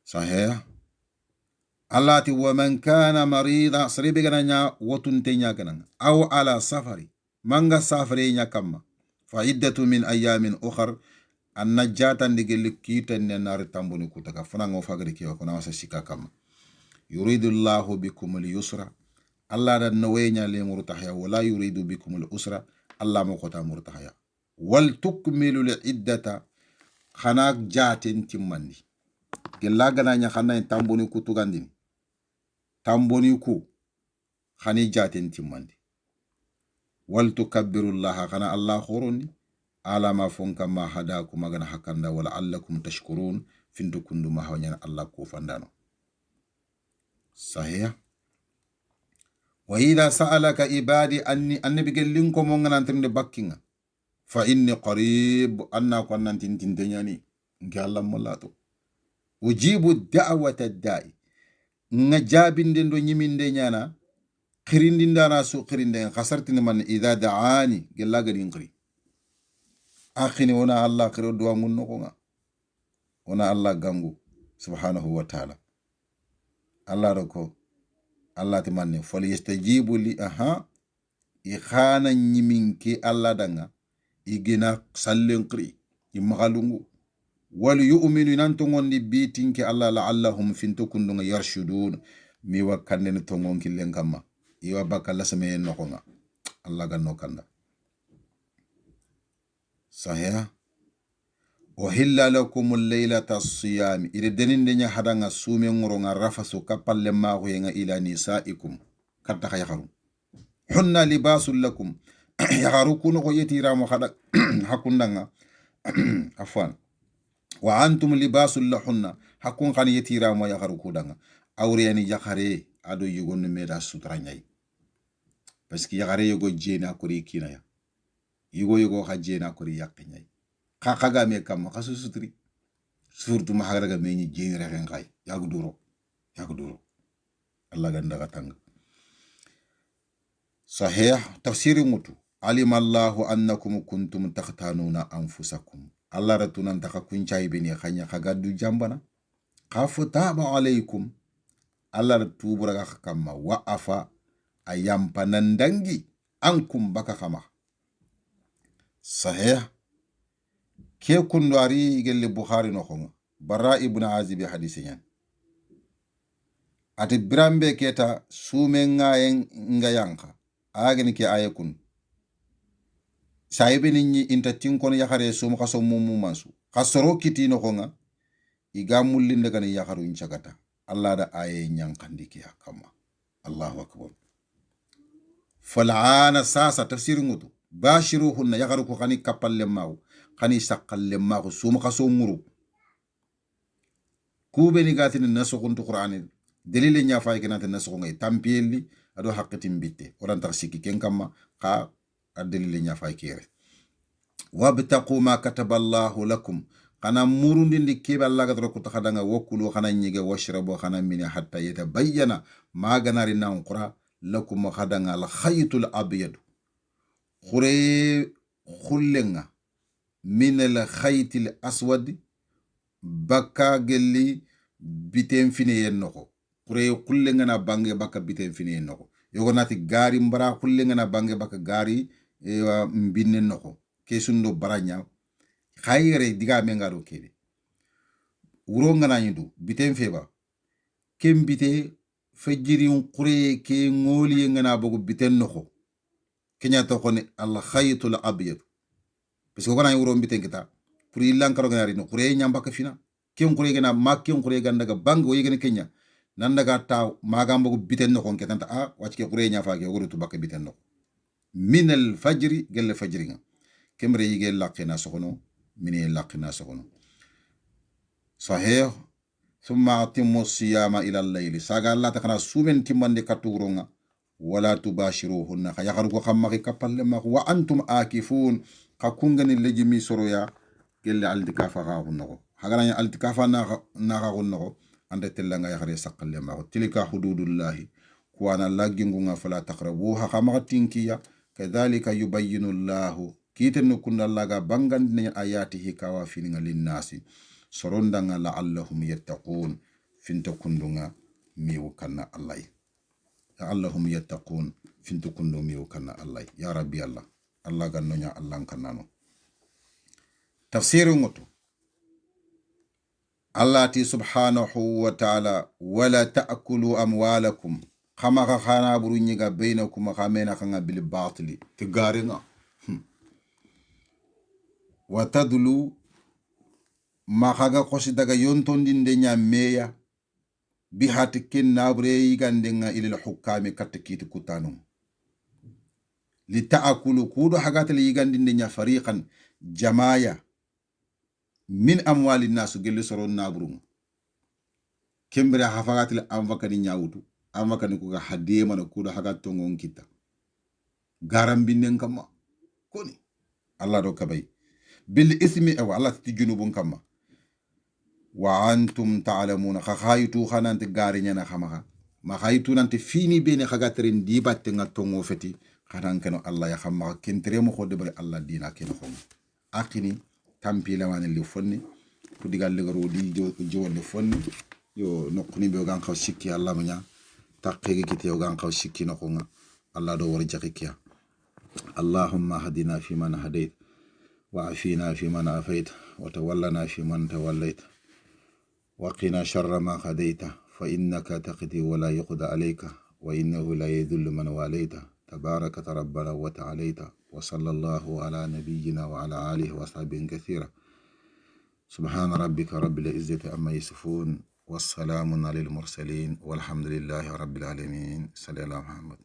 sahih allati wa man kana marida saribe gananya wotunten nya ganan aw ala safari manga safari nya kamma fa iddatu min ayamin ukhra annajata ndigeli kiten ne nar tambuni kutaka fana ngo fagari kiwa kuna wasa shika kama yuridu Allahu bikum al-yusra Allah da nawenya le murtahya wala yuridu bikum al-usra Allah mo kota murtahya wal tukmilu al-iddata khana jaten timmandi gella gana nya khana tambuni kutugandini tambuni ku khani jaten timmandi wal tukabbiru Allah khana Allah khuruni ala ma fonka ma hadaku magana hakanda wala allakum tashkurun findu kundu ma hawnyana allah ko fandano sahih wa idha sa'alaka ibadi annabi gellin ko mo nganantinde bakkinga fa inni qarib anna ko nantin tenyani ngi allah mollato ujibu da'wata da'i nga jabinde ndo nyiminde nyana khirindindana su khirinde khasartini man idha da'ani gella gadin khiri akhini wona allah kiro duwa ngunno ko nga wona allah gangu subhanahu wa ta'ala allah roko allah te manne fol yastajibu li ikhana nyiminki allah danga igina sallen qri imagalungu wal yu'minu nanto ngondi bitinki allah la'allahum fintukundu nga yarshudun mi wakande to ngonki len kamma iwa bakalla same no ko nga allah ganno kanda sahih uhilla lakum laylata siyami ire deninde nya hadanga sume ngoro nga rafasu kapalle maahu yenga ila nisaikum katta khayakharu hunna libasul lakum yakharu kuno ko yetiramo hada hakundanga afwan wa antum libasul lahunna hakun kan yetiramo yakharu kudanga awriyani yakhare ado yugon meda sutra nyai parce que yakhare yugo jena kuri kinaya yugo khajena kuri yaknyai khaga me kam khasu sutri surtout ma hagaraga meñi jeni rexen xay yagu duro allah ganda gatanga sahih tafsiri mutu alima allahu annakum kuntum takhtanuna anfusakum allah ratunan taka kuncay beni khanya khagadu jambana khafu taba alaykum allah ratubura ga kamma wa afa ayampanandangi ankum baka khama sahih ke kundu ari gelle bukhari no khonga bara ibn azib hadisi nyan ati birambe keta sume ngayen ngayanka ageni ke ayekun saybe ni inta tinkon yakhare sum khaso mumu mansu khasoro kiti no khonga iga mullinde kan yakharu incagata allah da aye nyankandi ke akama allahu akbar fal'ana sasa tafsir ngutu bashiruhunna yakharu ko khani kapalle maw khani saqalle maw sum khaso muru kubeni gatin nasokuntu qur'ani delile nya fay kenata nasoko ngay tampiyeli ado haqatin bitte oran tax sikki ken kamma ka delile nya fay kere wabtaqu ma kataba allah lakum kana murundi ndikebe allah gadro ko taxadanga wokulu xana nyige washrabu xana mini hatta yatabayyana ma ganari nan qura lakum khadanga al khaytul abyad khure khullenga min al khaytil aswad baka gelli biten fine yen noko kure khullenga na bange baka biten fine yen noko yogo nati gari mbara khullenga na bange baka gari mbinne noko kesundo baranya khayere diga mengaro kede uronga na nyindu biten feba kembite fajirin kure ke ngoli ngana bogo biten noko kenya to khone al khaytul abyad parce que kona uron biten kita pour ilan karo ngari no kure nyamba ka fina ken kure gena makken kure ganda ga bango yegene kenya nan daga taw magam bogo biten noko ketanta a wacce kure nya fa ke gorutu bakka biten noko min al fajri gel fajri nga kemre yige laqina sokono mini laqina sokono sahih thumma atimmu siyama ila al-layli saga allah takana sumen timmande katuronga wala tubashiruhunna khayakharu ko khamma kapalle ma wa antum akifun khakungani lejimi soroya gelle altikafa ga hunno hagana altikafa na ga hunno ande tellanga yakhare saqalle ma tilika hududullahi kuwana lagingunga fala taqrabuha khama tinkiya kadhalika yubayyinu allahu kiten kunna laga bangandne ayatihi kawafininga linnasi sorondanga la'allahum yattaqun finta kundunga miwu kanna allah la'allahum yattaqun finta kundu miwu kanna allah ya rabbi allah allah gannonya allah kannano tafsiru ngoto allah ti subhanahu wa ta'ala wala ta'kulu amwalakum khama khana burunyiga bainakum khamena khanga bil batili tigaringa wa tadlu ma khaga khosi daga yontondinde nya meya bi hatikin nabre yigandenga ilal hukami katikiti kutanu li ta'kulu kudo hagatal yigandinde nya fariqan jamaya min amwali nasu gelu soron nabrung kembere hafagatil amvakani nyawutu amvakani ko hadiye mana kudo hagato ngon kita garambinen kama koni allah do kabay bil ismi aw allah tijunubun kama wa antum ta'lamuna khaytu khanante garinya na khamaha ma khaytu nante fini bene khagaterin dibatte ngatongo feti khanan allah ya khamma kentere mo khode bare allah dina ken khom akini tampi lawane li fonni ko digal le garo di jowonde fonni yo nokuni be gan khaw sikki allah munya taqqege kite yo gan khaw sikki no khonga allah do wor jakiya allahumma hadina fi man hadayt wa afina fi man afayt wa tawallana fi man tawallayt وقنا شر ما خديت فإنك تقضي ولا يقضى عليك وإنه لا يذل من واليت تبارك ربنا وتعاليت وصلى الله على نبينا وعلى آله وصحبه كثيرا subhana rabbika rabbil izzati amma yasifun, wassalamun alal mursalin, walhamdulillahi rabbil alamin. Salli ala Muhammad.